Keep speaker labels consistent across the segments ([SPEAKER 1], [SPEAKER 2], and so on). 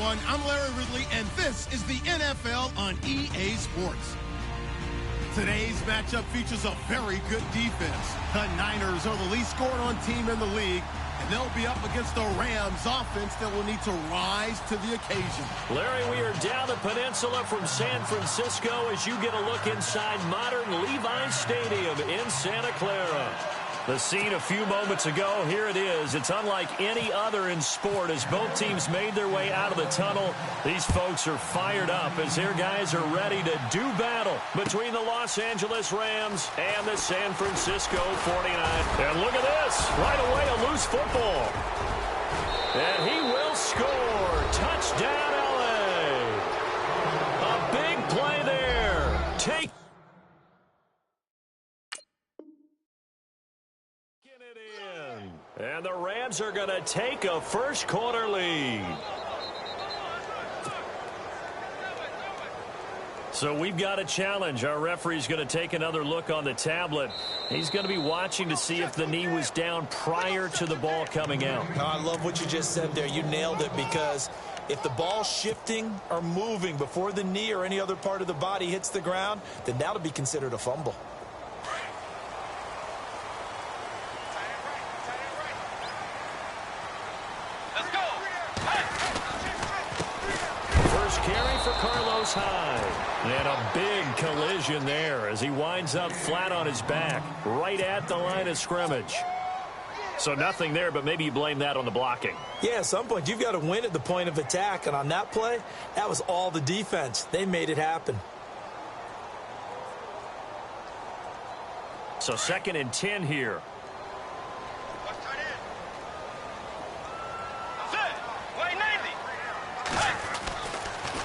[SPEAKER 1] everyone. I'm Larry Ridley, and this is the NFL on EA Sports. Today's matchup features a very good defense. The Niners are the least scored-on team in the league, and they'll be up against the Rams offense that will need to rise to the occasion.
[SPEAKER 2] Larry, we are down the peninsula from San Francisco as you get a look inside modern Levi's Stadium in Santa Clara. The scene a few moments ago, here it is. It's unlike any other in sport as both teams made their way out of the tunnel. These folks are fired up as their guys are ready to do battle between the Los Angeles Rams and the San Francisco 49ers. And look at this. Right away, a loose football. And he will score. Touchdown, LA. A big play there. Take And the Rams are going to take a first-quarter lead. So we've got a challenge. Our referee's going to take another look on the tablet. He's going to be watching to see if the knee was down prior to the ball coming out.
[SPEAKER 3] Oh, I love what you just said there. You nailed it, because if the ball's shifting or moving before the knee or any other part of the body hits the ground, then that'll be considered a fumble.
[SPEAKER 2] High. And a big collision there as he winds up flat on his back right at the line of scrimmage. So nothing there, but maybe you blame that on the blocking.
[SPEAKER 3] Yeah, at some point you've got to win at the point of attack, and on that play, that was all the defense. They made it happen.
[SPEAKER 2] So 2nd and 10 here.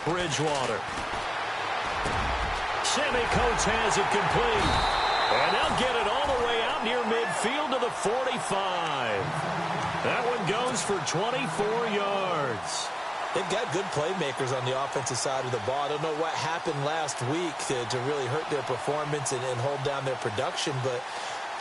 [SPEAKER 2] Bridgewater. Sammy Coates has it complete. And they'll get it all the way out near midfield to the 45. That one goes for 24 yards.
[SPEAKER 3] They've got good playmakers on the offensive side of the ball. I don't know what happened last week to really hurt their performance and hold down their production, but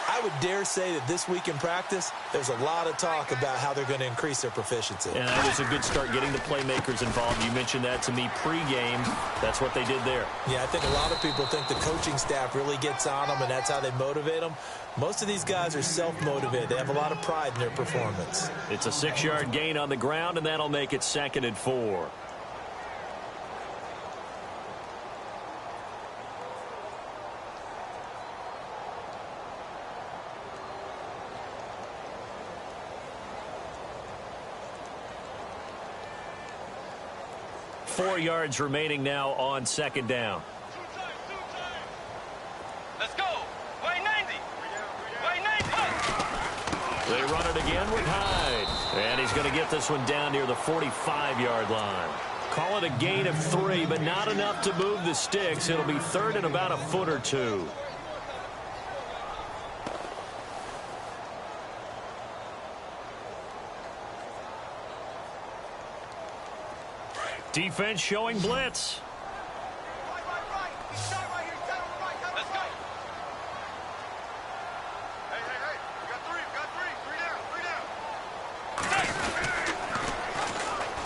[SPEAKER 3] I would dare say that this week in practice, there's a lot of talk about how they're going to increase their proficiency.
[SPEAKER 2] And that was a good start, getting the playmakers involved. You mentioned that to me pregame. That's what they did there.
[SPEAKER 3] Yeah, I think a lot of people think the coaching staff really gets on them, and that's how they motivate them. Most of these guys are self-motivated. They have a lot of pride in their performance.
[SPEAKER 2] It's a 6-yard gain on the ground, and that'll make it 2nd and 4. Four yards remaining now on 2nd down.
[SPEAKER 4] Let's go. Way 90. Way 90.
[SPEAKER 2] They run it again with Hyde. And he's going to get this one down near the 45-yard line. Call it a gain of 3, but not enough to move the sticks. It'll be 3rd and about a foot or 2. Defense showing blitz.
[SPEAKER 4] Let's go. Hey. We got three. Three down.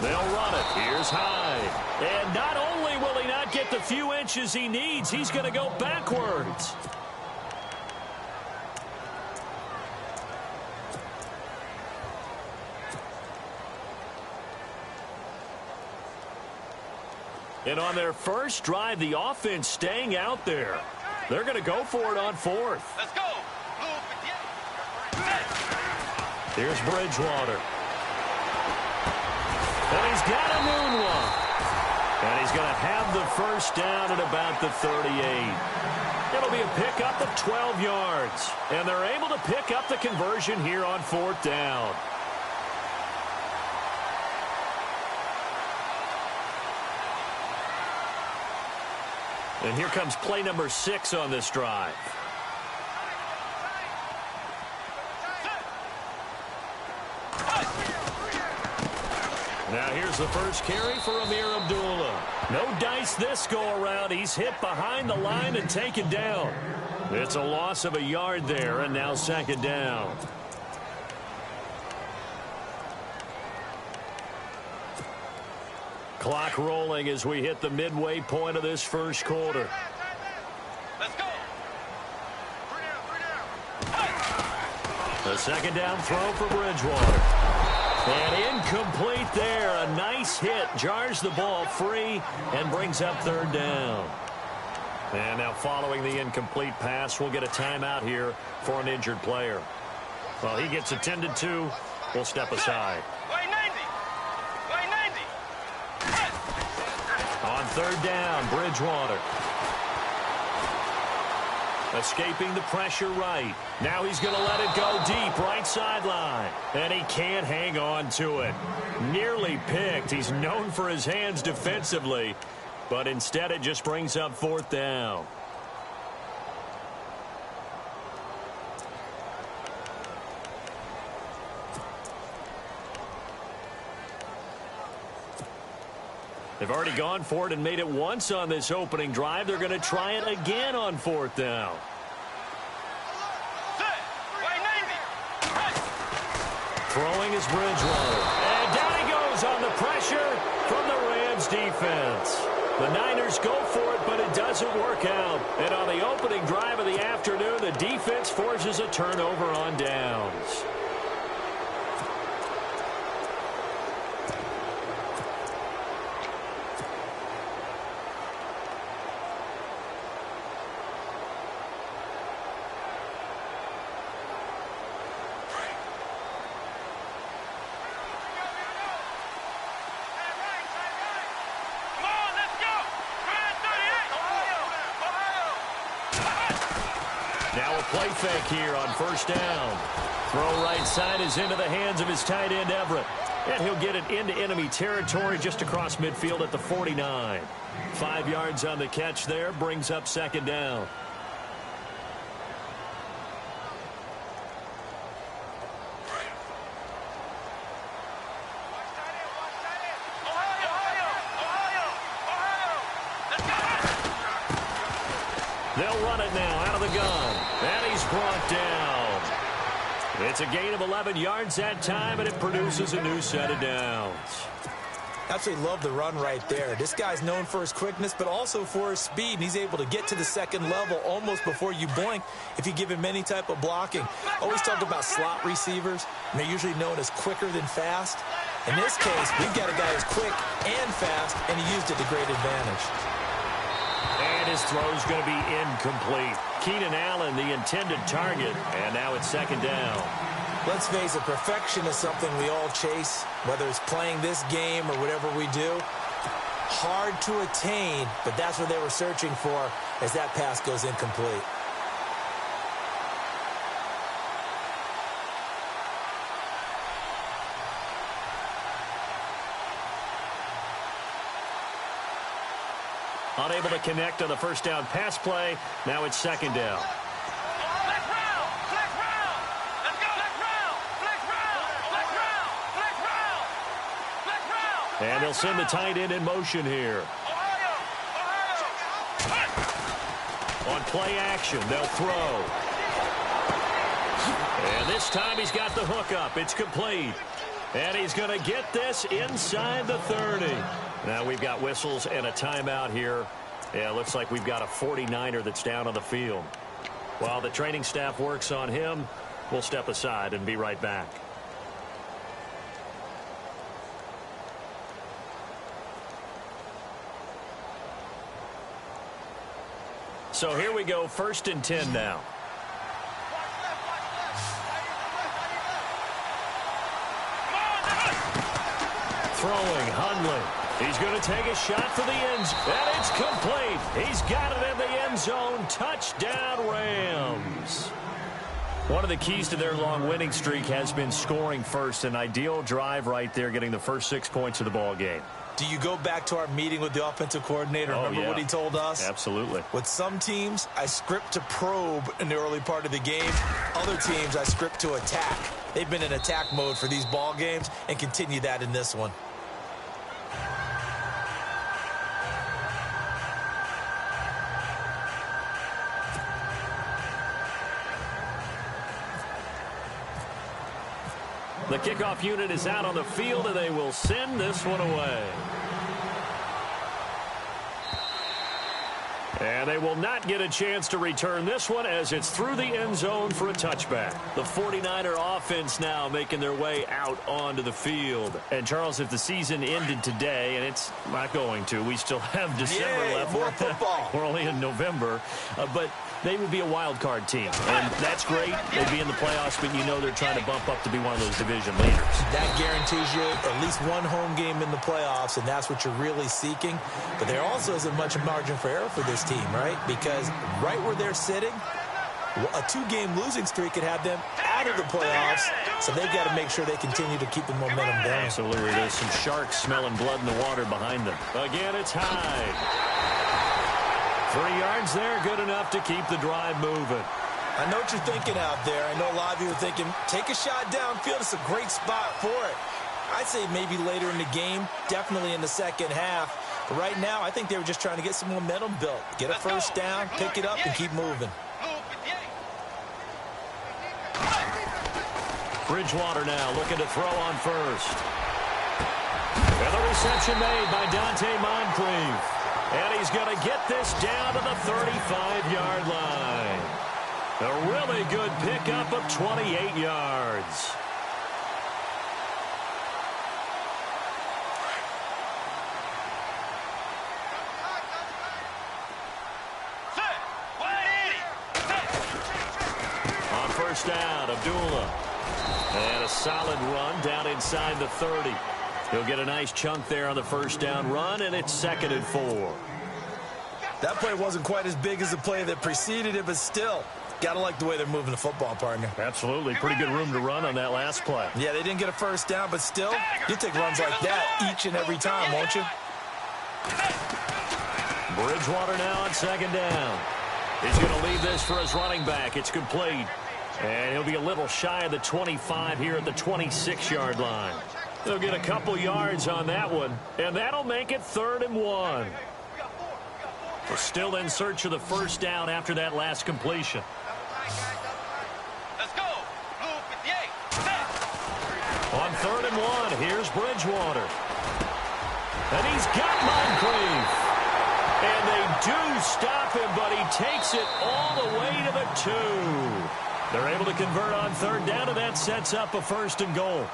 [SPEAKER 2] They'll run it. Here's Hyde. And not only will he not get the few inches he needs, he's going to go backwards. And on their first drive, the offense staying out there. They're going to go for it on 4th.
[SPEAKER 4] Let's go.
[SPEAKER 2] Here's Bridgewater. And he's got a moonwalk. And he's going to have the first down at about the 38. It'll be a pickup of 12 yards. And they're able to pick up the conversion here on 4th down. And here comes play number 6 on this drive. Now here's the first carry for Amir Abdullah. No dice this go-around. He's hit behind the line and taken down. It's a loss of a yard there, and now 2nd down. Clock rolling as we hit the midway point of this first quarter.
[SPEAKER 4] Let's go.
[SPEAKER 2] The second down throw for Bridgewater. And incomplete there. A nice hit. Jars the ball free and brings up third down. And now following the incomplete pass, we'll get a timeout here for an injured player. Well, he gets attended to. We'll step aside. On third down, Bridgewater. Escaping the pressure right. Now he's going to let it go deep, right sideline. And he can't hang on to it. Nearly picked. He's known for his hands defensively, but instead it just brings up fourth down. They've already gone for it and made it once on this opening drive. They're going to try it again on fourth down. Throwing is Bridgewater. And down he goes on the pressure from the Rams defense. The Niners go for it, but it doesn't work out. And on the opening drive of the afternoon, the defense forces a turnover on downs. Play fake here on first down. Throw right side is into the hands of his tight end, Everett. And he'll get it into enemy territory just across midfield at the 49. 5 yards on the catch there, brings up second down. They'll run it now out of the gun. And he's brought down. It's a gain of 11 yards that time, and it produces a new set of downs.
[SPEAKER 3] Absolutely love the run right there. This guy's known for his quickness, but also for his speed. And he's able to get to the second level almost before you blink if you give him any type of blocking. Always talked about slot receivers, and they're usually known as quicker than fast. In this case, we've got a guy who's quick and fast, and he used it to great advantage.
[SPEAKER 2] And his throw's going to be incomplete. Keenan Allen, the intended target, and now it's second down.
[SPEAKER 3] Let's face it, perfection is something we all chase, whether it's playing this game or whatever we do. Hard to attain, but that's what they were searching for as that pass goes incomplete.
[SPEAKER 2] Unable to connect on the first down pass play. Now it's second down. And they'll send the tight end in motion here. On play action, they'll throw. And this time he's got the hook up. It's complete. And he's going to get this inside the 30. Now we've got whistles and a timeout here. Yeah, it looks like we've got a 49er that's down on the field. While the training staff works on him, we'll step aside and be right back. So here we go, 1st and 10 now. Throwing, Hundley. He's going to take a shot for the end zone. And it's complete. He's got it in the end zone. Touchdown, Rams. One of the keys to their long winning streak has been scoring first. An ideal drive right there, getting the first 6 points of the ball game.
[SPEAKER 3] Do you go back to our meeting with the offensive coordinator? Remember what he told us?
[SPEAKER 2] Absolutely.
[SPEAKER 3] With some teams, I script to probe in the early part of the game. Other teams, I script to attack. They've been in attack mode for these ball games and continue that in this one.
[SPEAKER 2] The kickoff unit is out on the field, and they will send this one away. And they will not get a chance to return this one as it's through the end zone for a touchback. The 49er offense now making their way out onto the field. And, Charles, if the season ended today, and it's not going to, we still have December left.
[SPEAKER 3] More football.
[SPEAKER 2] We're only in November. But they would be a wild card team. And that's great. They'd be in the playoffs, but you know they're trying to bump up to be one of those division leaders.
[SPEAKER 3] That guarantees you at least one home game in the playoffs, and that's what you're really seeking. But there also isn't much margin for error for this team, right? Because right where they're sitting, a two-game losing streak could have them out of the playoffs, so they've got to make sure they continue to keep the momentum going.
[SPEAKER 2] Absolutely. There's some sharks smelling blood in the water behind them. Again, it's Hyde. 3 yards there, good enough to keep the drive moving.
[SPEAKER 3] I know what you're thinking out there. I know a lot of you are thinking, take a shot downfield. It's a great spot for it. I'd say maybe later in the game, definitely in the second half. But right now, I think they were just trying to get some momentum built. Get a first down, pick it up, and keep moving.
[SPEAKER 2] Bridgewater now looking to throw on first. And the reception made by Dante Moncrief. And he's going to get this down to the 35-yard line. A really good pickup of 28 yards. On first down, Abdullah. And a solid run down inside the 30. He'll get a nice chunk there on the first down run, and it's 2nd and 4.
[SPEAKER 3] That play wasn't quite as big as the play that preceded it, but still, got to like the way they're moving the football, partner.
[SPEAKER 2] Absolutely. Pretty good room to run on that last play.
[SPEAKER 3] Yeah, they didn't get a first down, but still, you take runs like that each and every time, won't you?
[SPEAKER 2] Bridgewater now on 2nd down. He's going to leave this for his running back. It's complete. And he'll be a little shy of the 25 here at the 26-yard line. They'll get a couple yards on that one, and that'll make it 3rd and 1. We're still in search of the first down after that last completion.
[SPEAKER 4] Let's go. Blue 58.
[SPEAKER 2] On 3rd and 1, here's Bridgewater. And he's got Moncrief. And they do stop him, but he takes it all the way to the 2. They're able to convert on 3rd down, and that sets up a 1st and goal.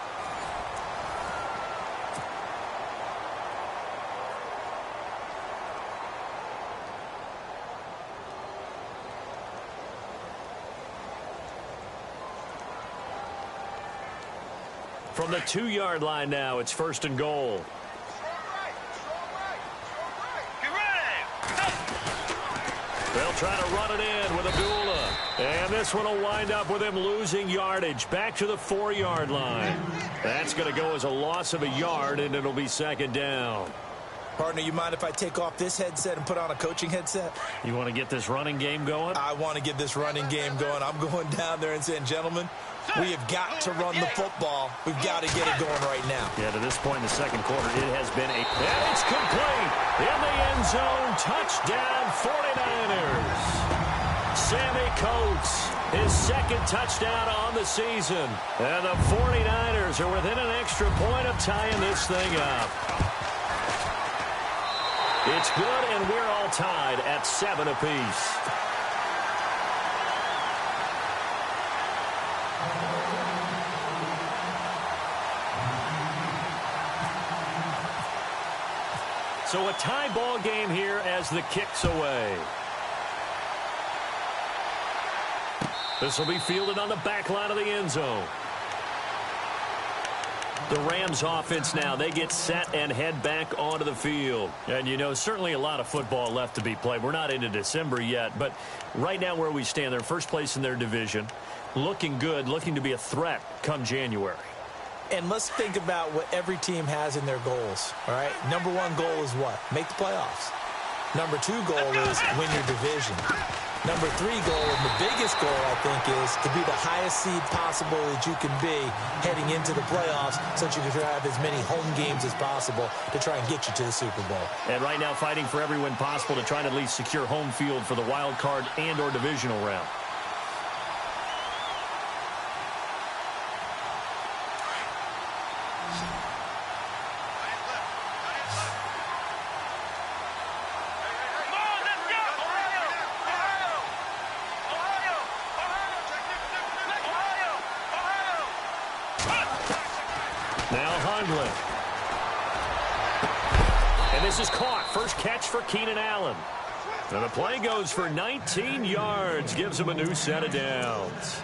[SPEAKER 2] From the 2-yard line now, it's 1st and goal. They'll try to run it in with Abdullah. And this one will wind up with him losing yardage back to the 4-yard line. That's going to go as a loss of a yard, and it'll be 2nd down.
[SPEAKER 3] Partner, you mind if I take off this headset and put on a coaching headset?
[SPEAKER 2] You want to get this running game going?
[SPEAKER 3] I want to get this running game going. I'm going down there and saying, gentlemen, we have got to run the football. We've got to get it going right now.
[SPEAKER 2] Yeah, to this point in the second quarter, it has been and it's complete. In the end zone, touchdown 49ers. Sammy Coates, his 2nd touchdown on the season. And the 49ers are within an extra point of tying this thing up. It's good, and we're all tied at 7 apiece. So a tie ball game here as the kick's away. This will be fielded on the back line of the end zone. The Rams offense now, they get set and head back onto the field. And, you know, certainly a lot of football left to be played. We're not into December yet, but right now where we stand, they're first place in their division. Looking good, looking to be a threat come January.
[SPEAKER 3] And let's think about what every team has in their goals, all right? Number 1 goal is what? Make the playoffs. Number 2 goal is win your division. Number 3 goal, and the biggest goal, I think, is to be the highest seed possible that you can be heading into the playoffs so that you can have as many home games as possible to try and get you to the Super Bowl.
[SPEAKER 2] And right now fighting for every win possible to try and at least secure home field for the wild card and or divisional round. Now Hundley. And this is caught. First catch for Keenan Allen. And the play goes for 19 yards. Gives him a new set of downs.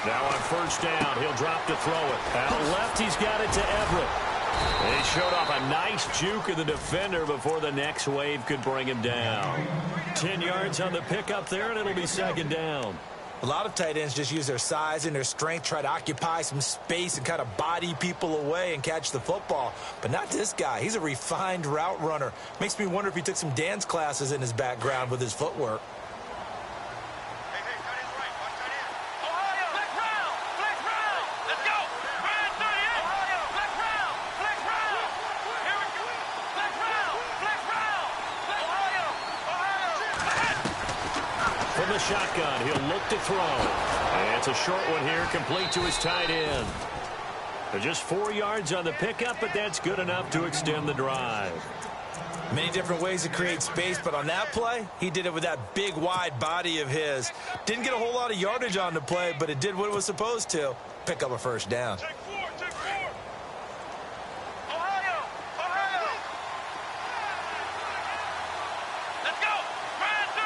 [SPEAKER 2] Now on first down, he'll drop to throw it. Out left, he's got it to Everett. He showed off a nice juke of the defender before the next wave could bring him down. 10 yards on the pickup there, and it'll be second down.
[SPEAKER 3] A lot of tight ends just use their size and their strength, try to occupy some space and kind of body people away and catch the football. But not this guy. He's a refined route runner. Makes me wonder if he took some dance classes in his background with his footwork.
[SPEAKER 2] From the shotgun, he'll look to throw. And it's a short one here, complete to his tight end. They're just 4 yards on the pickup, but that's good enough to extend the drive.
[SPEAKER 3] Many different ways to create space, but on that play, he did it with that big, wide body of his. Didn't get a whole lot of yardage on the play, but it did what it was supposed to. Pick up a first down.
[SPEAKER 4] Take four. Let's go. Ryan 38.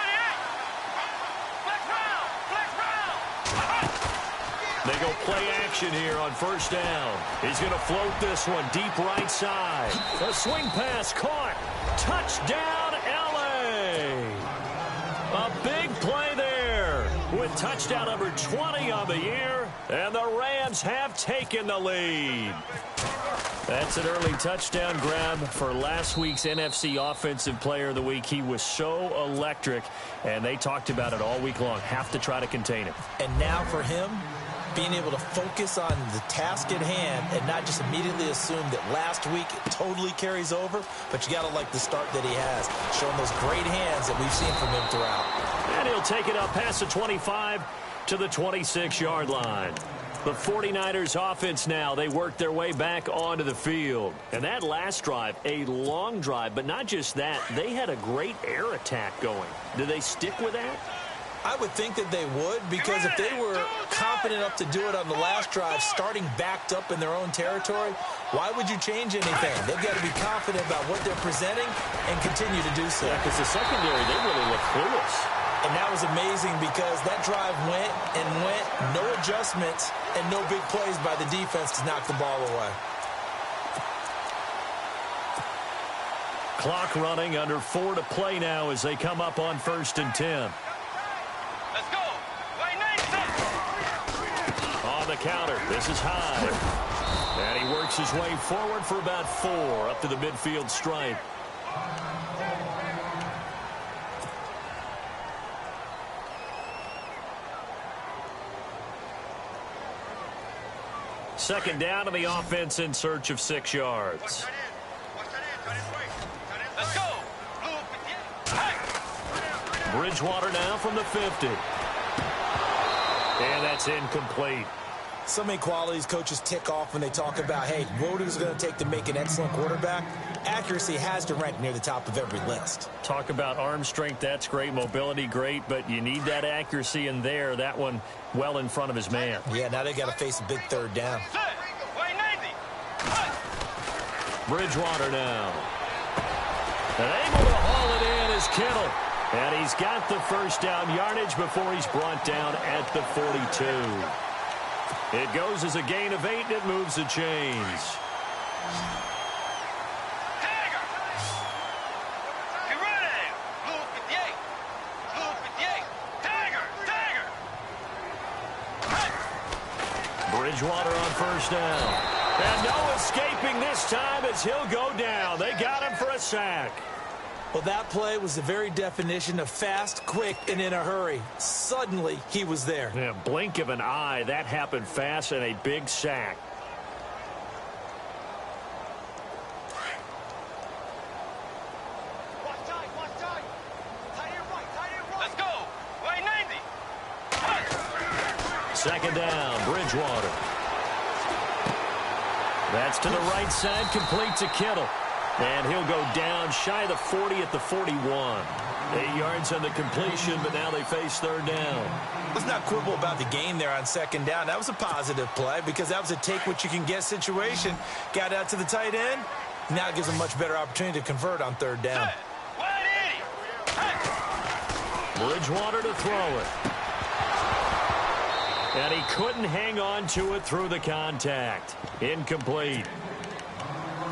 [SPEAKER 2] They go play action here on first down. He's going to float this one deep right side. A swing pass caught. Touchdown, L.A. A big play there with touchdown number 20 on the year, and the Rams have taken the lead. That's an early touchdown grab for last week's NFC Offensive Player of the Week. He was so electric, and they talked about it all week long. Have to try to contain him.
[SPEAKER 3] And now for him, being able to focus on the task at hand and not just immediately assume that last week it totally carries over, but you got to like the start that he has, showing those great hands that we've seen from him throughout.
[SPEAKER 2] And he'll take it up past the 25 to the 26-yard line. The 49ers offense now, they work their way back onto the field. And that last drive, a long drive, but not just that, they had a great air attack going. Do they stick with that?
[SPEAKER 3] I would think that they would, because if they were confident enough to do it on the last drive, starting backed up in their own territory, why would you change anything? They've got to be confident about what they're presenting and continue to do so.
[SPEAKER 2] Yeah, because the secondary, they really look clueless.
[SPEAKER 3] And that was amazing because that drive went and went, no adjustments, and no big plays by the defense to knock the ball away.
[SPEAKER 2] Clock running, under 4 to play now as they come up on 1st and 10.
[SPEAKER 4] Let's go.
[SPEAKER 2] On the counter, this is Hyde. And he works his way forward for about 4 up to the midfield stripe. Second down to the offense in search of 6 yards.
[SPEAKER 4] Let's go.
[SPEAKER 2] Bridgewater now from the 50. And that's incomplete.
[SPEAKER 3] So many qualities coaches tick off when they talk about, hey, what is it going to take to make an excellent quarterback? Accuracy has to rank near the top of every list.
[SPEAKER 2] Talk about arm strength, that's great. Mobility, great. But you need that accuracy in there. That one well in front of his man.
[SPEAKER 3] Yeah, now they got to face a big third down.
[SPEAKER 2] Bridgewater now. And able to haul it in is Kittle. And he's got the first down yardage before he's brought down at the 42. It goes as a gain of 8, and it moves the chains. Bridgewater on first down. And no escaping this time as he'll go down. They got him for a sack.
[SPEAKER 3] Well, that play was the very definition of fast, quick, and in a hurry. Suddenly, he was there.
[SPEAKER 2] Yeah, blink of an eye. That happened fast and a big sack.
[SPEAKER 4] Watch time.
[SPEAKER 2] Second down, Bridgewater. That's to the right side, complete to Kittle. And he'll go down shy of the 40 at the 41. 8 yards on the completion, but now they face third down.
[SPEAKER 3] Let's not quibble about the gain there on second down. That was a positive play because that was a take-what-you-can-get situation. Got out to the tight end. Now it gives them a much better opportunity to convert on third down.
[SPEAKER 2] Bridgewater to throw it. And he couldn't hang on to it through the contact. Incomplete.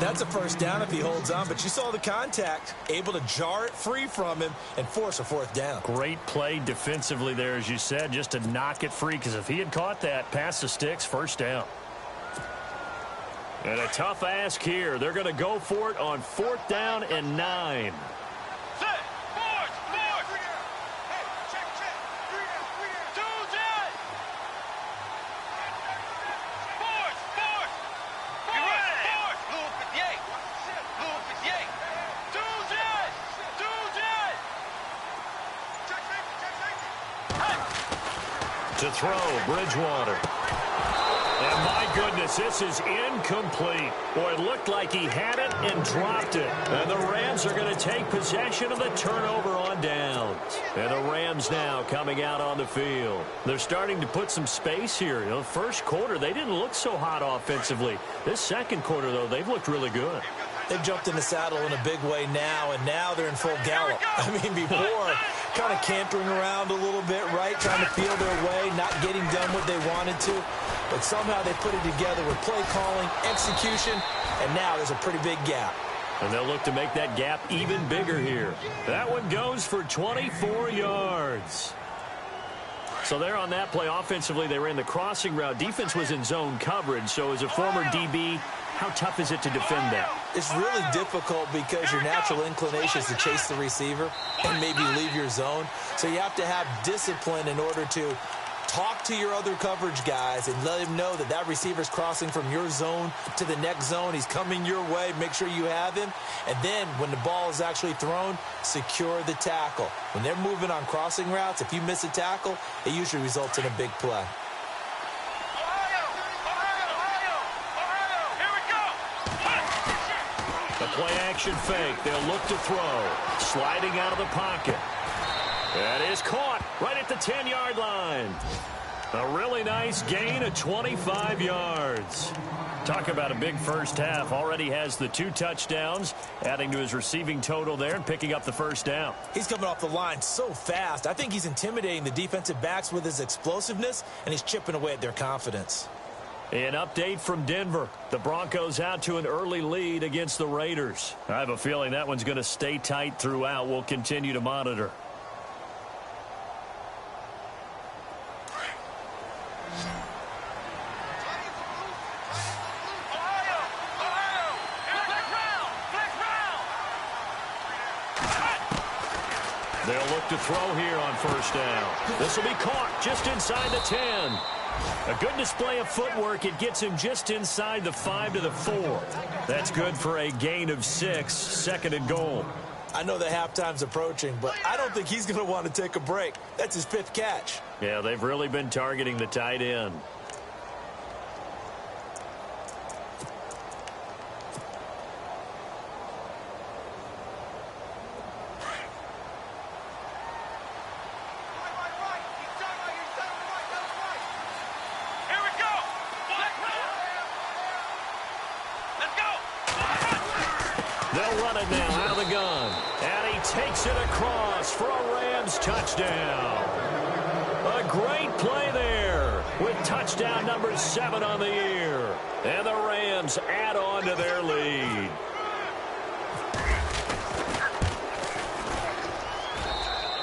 [SPEAKER 3] That's a first down if he holds on, but you saw the contact, able to jar it free from him and force a fourth down.
[SPEAKER 2] Great play defensively there, as you said, just to knock it free, because if he had caught that, past the sticks, first down. And a tough ask here. They're going to go for it on 4th down and 9. To throw, Bridgewater. And my goodness, this is incomplete. Boy, it looked like he had it and dropped it. And the Rams are going to take possession of the turnover on downs. And the Rams now coming out on the field. They're starting to put some space here. You know, first quarter, they didn't look so hot offensively. This second quarter, though, they've looked really good.
[SPEAKER 3] They've jumped in the saddle in a big way now, and now they're in full gallop. I mean, before, kind of cantering around a little bit, right, trying to feel their way, not getting done what they wanted to. But somehow they put it together with play calling, execution, and now there's a pretty big gap.
[SPEAKER 2] And they'll look to make that gap even bigger here. That one goes for 24 yards. So there on that play, offensively, they ran the crossing route. Defense was in zone coverage, so as a former DB, how tough is it to defend that?
[SPEAKER 3] It's really difficult because your natural inclination is to chase the receiver and maybe leave your zone. So you have to have discipline in order to talk to your other coverage guys and let him know that that receiver's crossing from your zone to the next zone. He's coming your way. Make sure you have him. And then when the ball is actually thrown, secure the tackle. When they're moving on crossing routes, if you miss a tackle, it usually results in a big play.
[SPEAKER 2] The play-action fake. They'll look to throw. Sliding out of the pocket. That is caught right at the 10-yard line. A really nice gain of 25 yards. Talk about a big first half. Already has the 2 touchdowns, adding to his receiving total there and picking up the first down.
[SPEAKER 3] He's coming off the line so fast. I think he's intimidating the defensive backs with his explosiveness, and he's chipping away at their confidence.
[SPEAKER 2] An update from Denver. The Broncos out to an early lead against the Raiders. I have a feeling that one's going to stay tight throughout. We'll continue to monitor. They'll look to throw here on first down. This will be caught just inside the 10. A good display of footwork. It gets him just inside the 5 to the 4. That's good for a gain of 6, 2nd and goal.
[SPEAKER 3] I know that halftime's approaching, but I don't think he's going to want to take a break. That's his 5th catch.
[SPEAKER 2] Yeah, they've really been targeting the tight end. They'll run it now out of the gun. And he takes it across for a Rams touchdown. A great play there with touchdown number 7 on the year. And the Rams add on to their lead.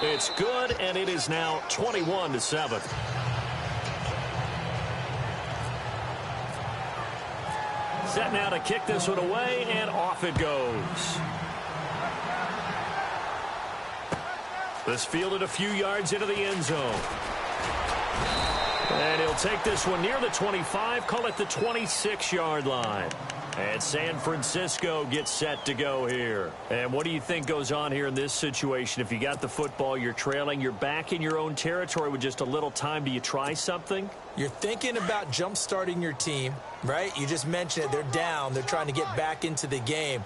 [SPEAKER 2] It's good, and it is now 21-7. Set now to kick this one away, and off it goes. This fielded a few yards into the end zone. And he'll take this one near the 25, call it the 26-yard line. And San Francisco gets set to go here. And what do you think goes on here in this situation? If you got the football, you're trailing, you're back in your own territory with just a little time. Do you try something?
[SPEAKER 3] You're thinking about jump-starting your team, right? You just mentioned it. They're down. They're trying to get back into the game.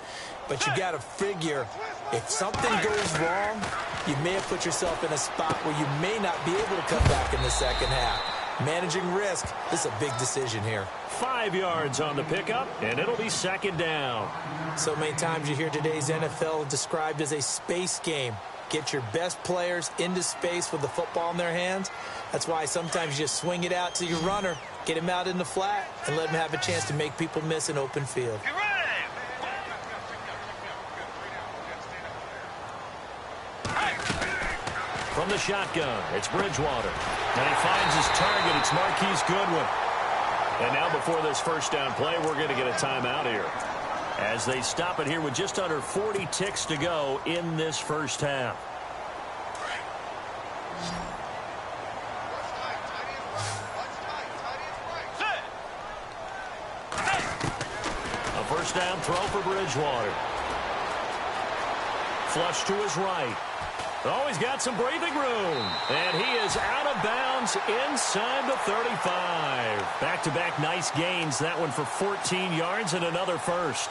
[SPEAKER 3] But you got to figure if something goes wrong, you may have put yourself in a spot where you may not be able to come back in the second half. Managing risk, this is a big decision here.
[SPEAKER 2] 5 yards on the pickup, and it'll be second down.
[SPEAKER 3] So many times you hear today's NFL described as a space game. Get your best players into space with the football in their hands. That's why sometimes you just swing it out to your runner, get him out in the flat, and let him have a chance to make people miss an open field.
[SPEAKER 2] From the shotgun, it's Bridgewater. And he finds his target. It's Marquise Goodwin. And now before this first down play, we're going to get a timeout here, as they stop it here with just under 40 ticks to go in this first half. A first down throw for Bridgewater. Flush to his right. Oh, he's got some breathing room. And he is out of bounds inside the 35. Back-to-back nice gains. That one for 14 yards and another first.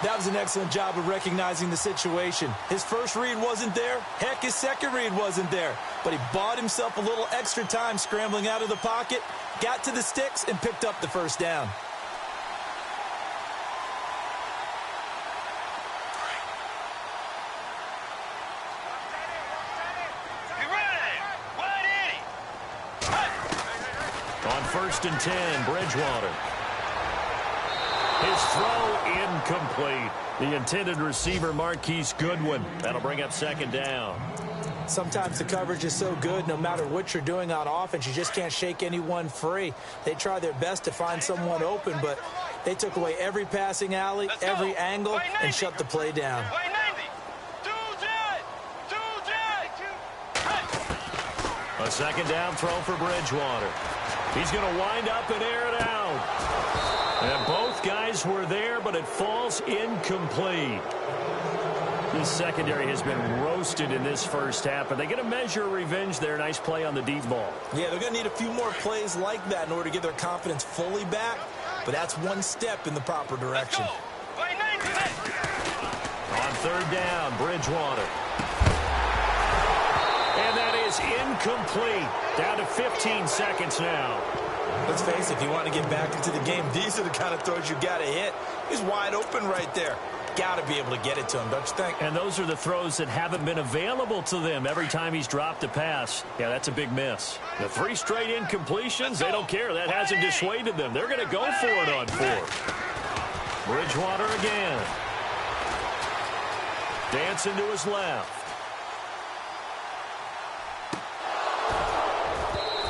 [SPEAKER 3] That was an excellent job of recognizing the situation. His first read wasn't there. Heck, his second read wasn't there. But he bought himself a little extra time scrambling out of the pocket, got to the sticks, and picked up the first down.
[SPEAKER 2] First and 10, Bridgewater. His throw incomplete. The intended receiver, Marquise Goodwin. That'll bring up second down.
[SPEAKER 3] Sometimes the coverage is so good, no matter what you're doing on offense, you just can't shake anyone free. They try their best to find someone open, but they took away every passing alley, every angle, and shut the play down.
[SPEAKER 2] A second down throw for Bridgewater. He's going to wind up and air it out. And both guys were there, but it falls incomplete. This secondary has been roasted in this first half, but they get a measure of revenge there. Nice play on the deep ball.
[SPEAKER 3] Yeah, they're going to need a few more plays like that in order to get their confidence fully back, but that's one step in the proper direction.
[SPEAKER 2] On third down, Bridgewater. And that is incomplete. Down to 15 seconds now.
[SPEAKER 3] Let's face it, if you want to get back into the game, these are the kind of throws you got to hit. He's wide open right there. Got to be able to get it to him, don't you think?
[SPEAKER 2] And those are the throws that haven't been available to them every time he's dropped a pass. Yeah, that's a big miss. The 3 straight incompletions, they don't care. That hasn't dissuaded them. They're going to go for it on 4. Bridgewater again. Dancing to his left.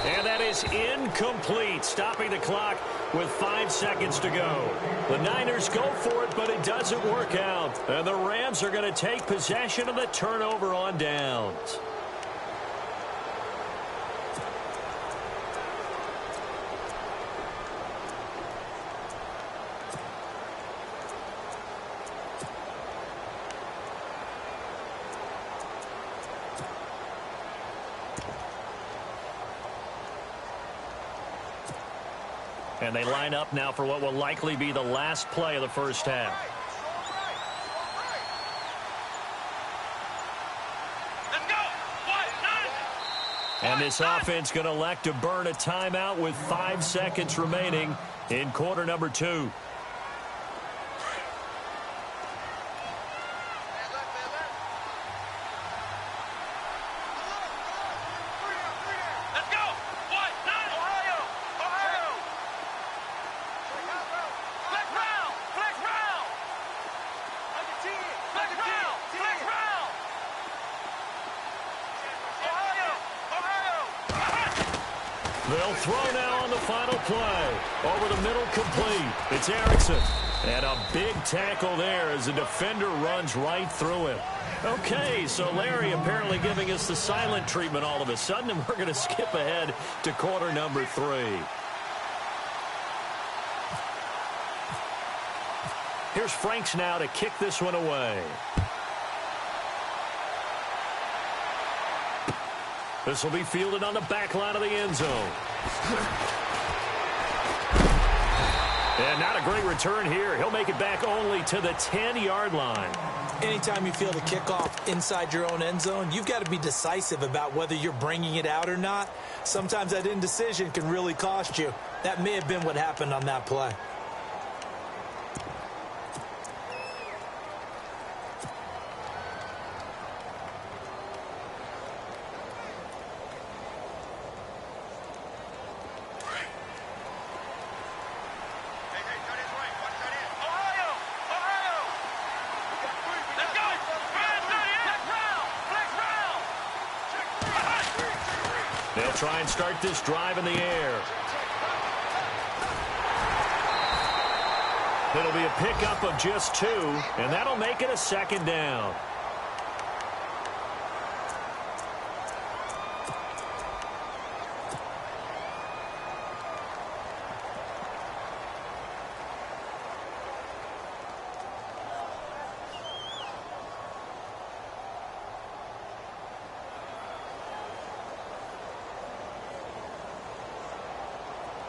[SPEAKER 2] And that is incomplete, stopping the clock with 5 seconds to go. The Niners go for it, but it doesn't work out. And the Rams are going to take possession of the turnover on downs. And they line up now for what will likely be the last play of the first half.
[SPEAKER 4] Let's go.
[SPEAKER 2] And this offense going to elect to burn a timeout with 5 seconds remaining in quarter number 2. They'll throw now on the final play. Over the middle, complete. It's Erickson. And a big tackle there as the defender runs right through him. Okay, so Larry apparently giving us the silent treatment all of a sudden, and we're going to skip ahead to quarter number 3. Here's Franks now to kick this one away. This will be fielded on the back line of the end zone. And not a great return here. He'll make it back only to the 10-yard line.
[SPEAKER 3] Anytime you feel the kickoff inside your own end zone, you've got to be decisive about whether you're bringing it out or not. Sometimes that indecision can really cost you. That may have been what happened on that play.
[SPEAKER 2] They'll try and start this drive in the air. It'll be a pickup of just 2, and that'll make it a 2nd down.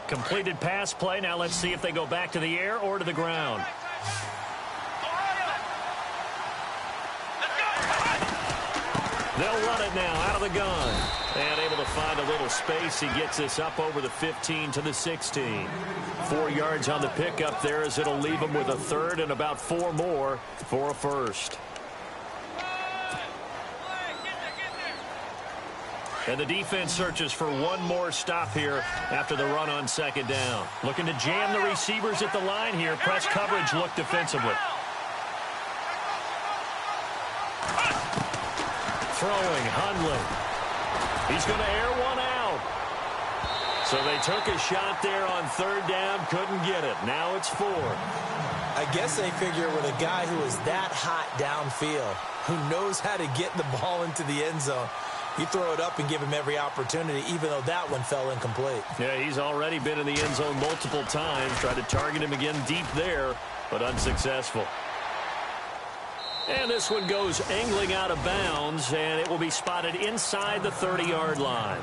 [SPEAKER 2] Completed pass play. Now let's see if they go back to the air or to the ground. They'll run it now out of the gun. And able to find a little space. He gets this up over the 15 to the 16. 4 yards on the pickup there as it'll leave him with a 3rd and about 4 more for a 1st. And the defense searches for one more stop here after the run on 2nd down. Looking to jam the receivers at the line here. Press coverage look defensively. Throwing, Hundley. He's going to air one out. So they took a shot there on 3rd down, couldn't get it. Now it's 4.
[SPEAKER 3] I guess they figure with a guy who is that hot downfield, who knows how to get the ball into the end zone, you throw it up and give him every opportunity, even though that one fell incomplete.
[SPEAKER 2] Yeah, he's already been in the end zone multiple times. Tried to target him again deep there, but unsuccessful. And this one goes angling out of bounds, and it will be spotted inside the 30-yard line.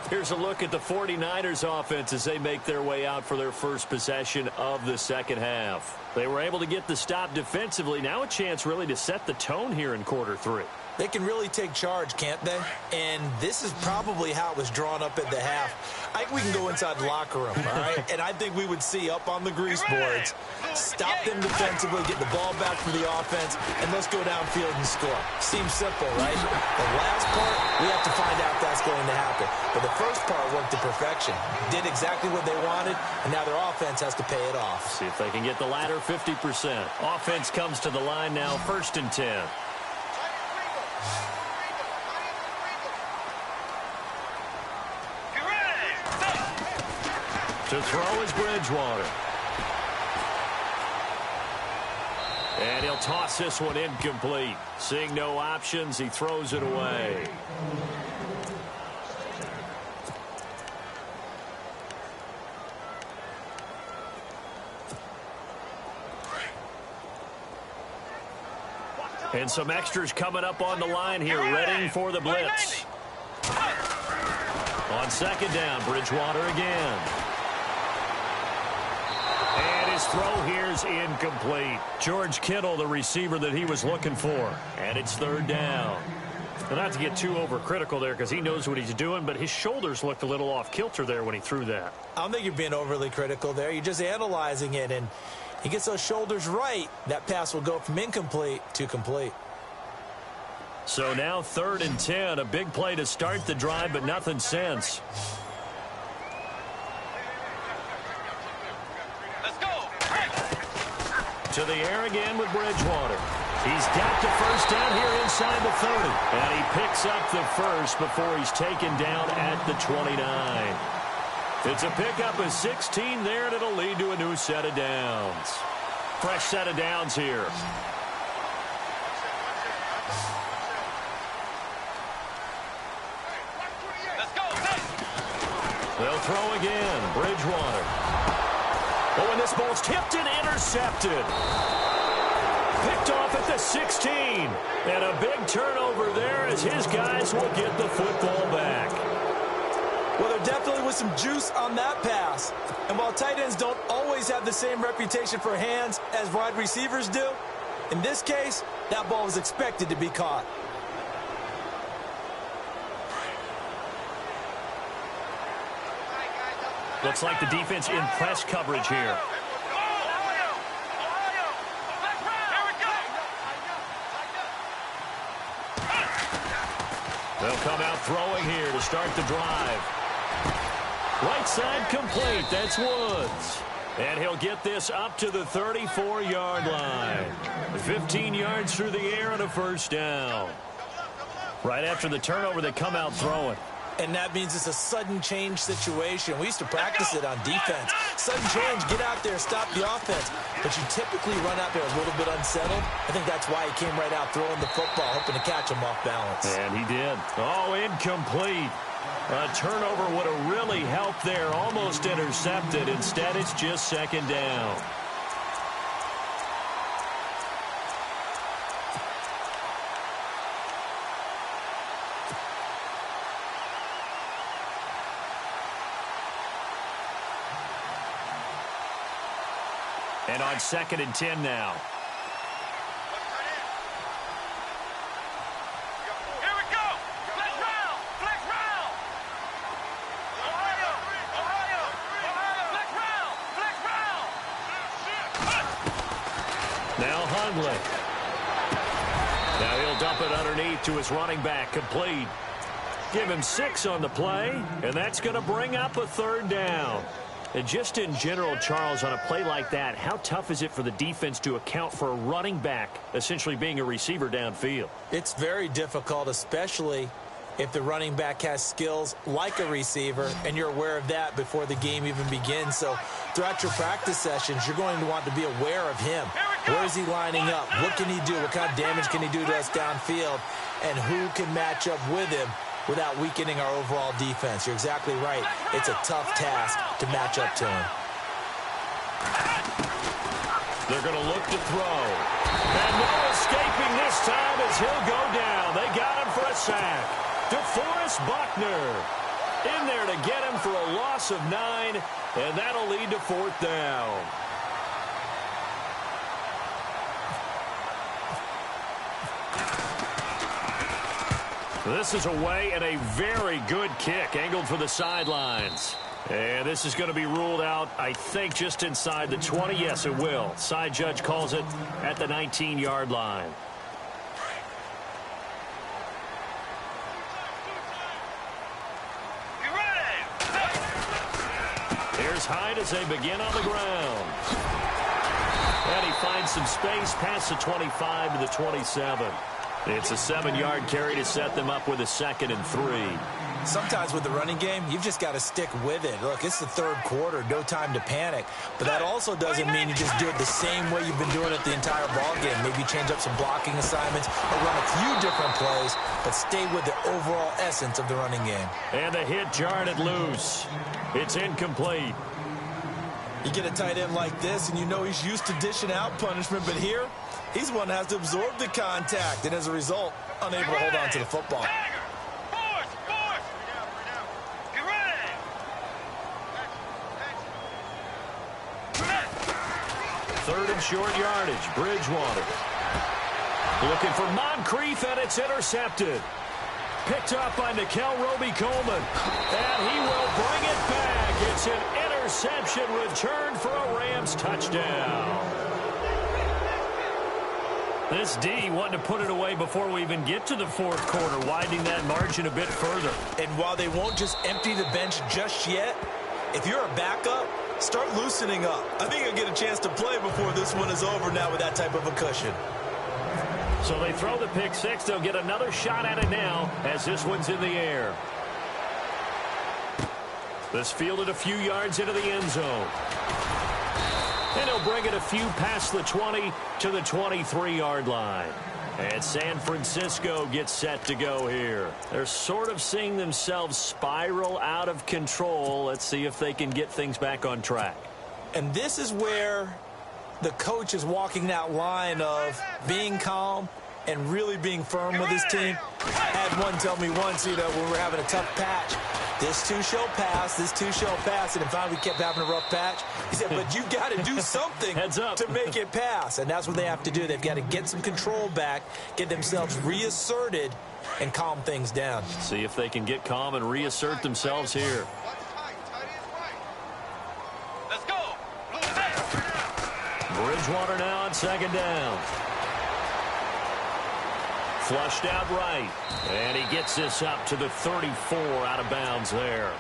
[SPEAKER 2] Here's a look at the 49ers offense as they make their way out for their first possession of the 2nd half. They were able to get the stop defensively. Now a chance really to set the tone here in quarter 3.
[SPEAKER 3] They can really take charge, can't they? And this is probably how it was drawn up at the half. I think we can go inside the locker room, all right? And I think we would see up on the grease boards, stop them defensively, get the ball back for the offense, and let's go downfield and score. Seems simple, right? The last part, we have to find out if that's going to happen. But the first part worked to perfection. Did exactly what they wanted, and now their offense has to pay it off.
[SPEAKER 2] See if they can get the latter 50%. Offense comes to the line now, 1st and 10. To throw is Bridgewater. And he'll toss this one incomplete. Seeing no options, he throws it away. And some extras coming up on the line here, ready for the blitz. On 2nd down, Bridgewater again. And his throw here is incomplete. George Kittle, the receiver that he was looking for. And it's 3rd down. And not to get too overcritical there because he knows what he's doing, but his shoulders looked a little off kilter there when he threw that.
[SPEAKER 3] I don't think you're being overly critical there. You're just analyzing it, and he gets those shoulders right. That pass will go from incomplete to complete.
[SPEAKER 2] So now 3rd and 10, a big play to start the drive, but nothing since.
[SPEAKER 4] Let's go.
[SPEAKER 2] To the air again with Bridgewater. He's got the 1st down here inside the 30. And he picks up the 1st before he's taken down at the 29. It's a pickup of 16 there, and it'll lead to a new set of downs. Fresh set of downs here.
[SPEAKER 4] Let's go.
[SPEAKER 2] They'll throw again. Bridgewater. Oh, and this ball's tipped and intercepted. Picked off at the 16. And a big turnover there as his guys will get the football back.
[SPEAKER 3] Well, there definitely was some juice on that pass. And while tight ends don't always have the same reputation for hands as wide receivers do, in this case, that ball was expected to be caught.
[SPEAKER 2] Looks like the defense in press coverage here. They'll come out throwing here to start the drive. Right side complete. That's Woods. And he'll get this up to the 34-yard line. 15 yards through the air and a first down. Right after the turnover, they come out throwing.
[SPEAKER 3] And that means it's a sudden change situation. We used to practice it on defense. Sudden change, get out there, stop the offense. But you typically run out there a little bit unsettled. I think that's why he came right out throwing the football, hoping to catch him off balance.
[SPEAKER 2] And he did. Oh, incomplete. A turnover would have really helped there. Almost intercepted. Instead, it's just second down. And on 2nd and 10 now.
[SPEAKER 4] Here we go. Flex round. Flex round. Ohio. Flex round. Flex round.
[SPEAKER 2] Now Hundley. Now he'll dump it underneath to his running back. Complete. Give him 6 on the play, and that's going to bring up a third down. And just in general, Charles, on a play like that, how tough is it for the defense to account for a running back essentially being a receiver downfield?
[SPEAKER 3] It's very difficult, especially if the running back has skills like a receiver, and you're aware of that before the game even begins. So throughout your practice sessions, you're going to want to be aware of him. Where is he lining up? What can he do? What kind of damage can he do to us downfield? And who can match up with him without weakening our overall defense? You're exactly right. It's a tough task to match up to him.
[SPEAKER 2] They're going to look to throw. And no escaping this time as he'll go down. They got him for a sack. DeForest Buckner in there to get him for a loss of 9, and that'll lead to 4th down. This is away and a very good kick angled for the sidelines. And this is going to be ruled out, I think, just inside the 20. Yes, it will. Side judge calls it at the 19-yard line. Here's Hyde as they begin on the ground. And he finds some space past the 25 to the 27. It's a 7-yard carry to set them up with a 2nd and 3.
[SPEAKER 3] Sometimes with the running game, you've just got to stick with it. Look, it's the 3rd quarter, no time to panic. But that also doesn't mean you just do it the same way you've been doing it the entire ball game. Maybe change up some blocking assignments or run a few different plays, but stay with the overall essence of the running game.
[SPEAKER 2] And the hit jarred it loose. It's incomplete.
[SPEAKER 3] You get a tight end like this, and you know he's used to dishing out punishment, but here, he's one that has to absorb the contact, and as a result, unable to hold on to the football.
[SPEAKER 2] Third and short yardage. Bridgewater looking for Moncrief, and it's intercepted. Picked up by Nickel Roby-Coleman, and he will bring it back. It's an interception return for a Rams touchdown. This D wanting to put it away before we even get to the 4th quarter, widening that margin a bit further.
[SPEAKER 3] And while they won't just empty the bench just yet, if you're a backup, start loosening up. I think you'll get a chance to play before this one is over now with that type of a cushion.
[SPEAKER 2] So they throw the pick 6. They'll get another shot at it now as this one's in the air. This fielded a few yards into the end zone. And he'll bring it a few past the 20 to the 23-yard line. And San Francisco gets set to go here. They're sort of seeing themselves spiral out of control. Let's see if they can get things back on track.
[SPEAKER 3] And this is where the coach is walking that line of being calm and really being firm with his team. I had one tell me once, when we're having a tough patch, this too shall pass, this too shall pass, and finally we kept having a rough patch. He said, but you've got to do something to make it pass, and that's what they have to do. They've got to get some control back, get themselves reasserted, and calm things down.
[SPEAKER 2] See if they can get calm and reassert themselves here.
[SPEAKER 4] Let's go.
[SPEAKER 2] Bridgewater now on second down. Flushed out right. And he gets this up to the 34 out of bounds there.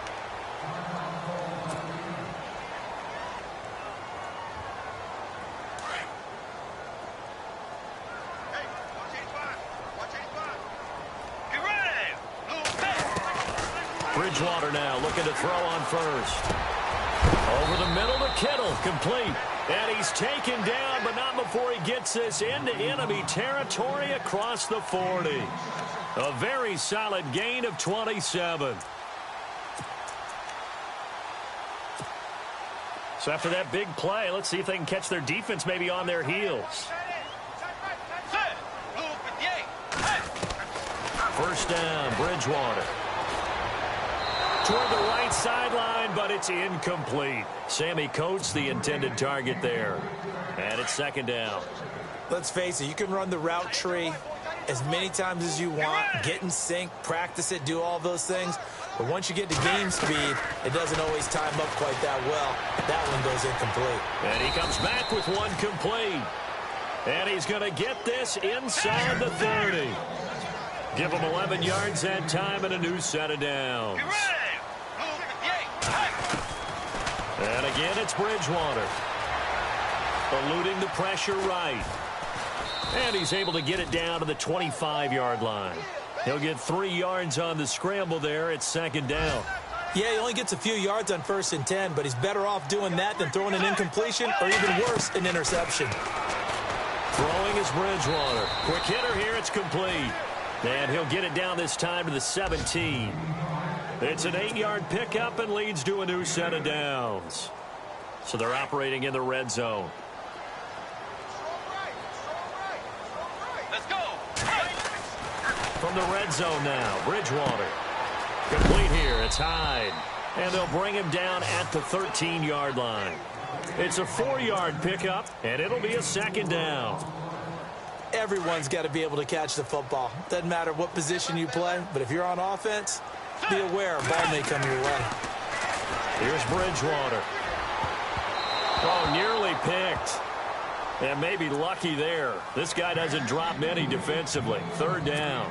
[SPEAKER 2] Bridgewater now looking to throw on first. Over the middle to Kittle, complete. And he's taken down, but not before he gets this into enemy territory across the 40. A very solid gain of 27. So after that big play, let's see if they can catch their defense maybe on their heels. First down, Bridgewater. Toward the right sideline, but it's incomplete. Sammy Coates, the intended target there. And it's second down.
[SPEAKER 3] Let's face it, you can run the route tree as many times as you want, get in sync, practice it, do all those things. But once you get to game speed, it doesn't always time up quite that well. That one goes incomplete.
[SPEAKER 2] And he comes back with one complete. And he's going to get this inside the 30. Give him 11 yards that time and a new set of downs. And again, it's Bridgewater. Eluding the pressure right. And he's able to get it down to the 25-yard line. He'll get 3 yards on the scramble there. It's second down.
[SPEAKER 3] Yeah, he only gets a few yards on 1st and 10, but he's better off doing that than throwing an incompletion or even worse, an interception.
[SPEAKER 2] Throwing is Bridgewater. Quick hitter here. It's complete. And he'll get it down this time to the 17. It's an 8-yard pickup and leads to a new set of downs. So they're operating in the red zone.
[SPEAKER 4] Let's go.
[SPEAKER 2] From the red zone now, Bridgewater. Complete here. It's Hyde. And they'll bring him down at the 13-yard line. It's a 4-yard pickup, and it'll be a second down.
[SPEAKER 3] Everyone's got to be able to catch the football. Doesn't matter what position you play, but if you're on offense, be aware a ball may come your way.
[SPEAKER 2] Here's Bridgewater. Oh, nearly picked. And maybe lucky there. This guy doesn't drop many defensively. Third down.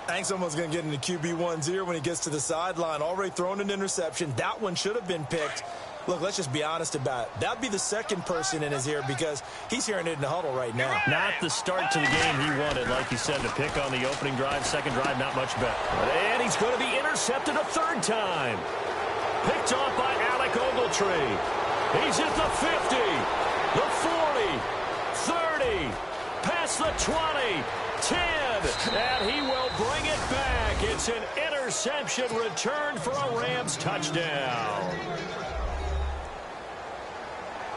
[SPEAKER 3] I think someone's going to get into QB1's ear when he gets to the sideline. Already thrown an interception. That one should have been picked. Look, let's just be honest about it. That'd be the second person in his ear because he's hearing it in the huddle right now.
[SPEAKER 2] Not the start to the game he wanted, like you said, to pick on the opening drive. Second drive, not much better. And he's going to be intercepted a third time. Picked off by Alec Ogletree. He's at the 50, the 40, 30, past the 20, 10, and he will bring it back. It's an interception return for a Rams touchdown.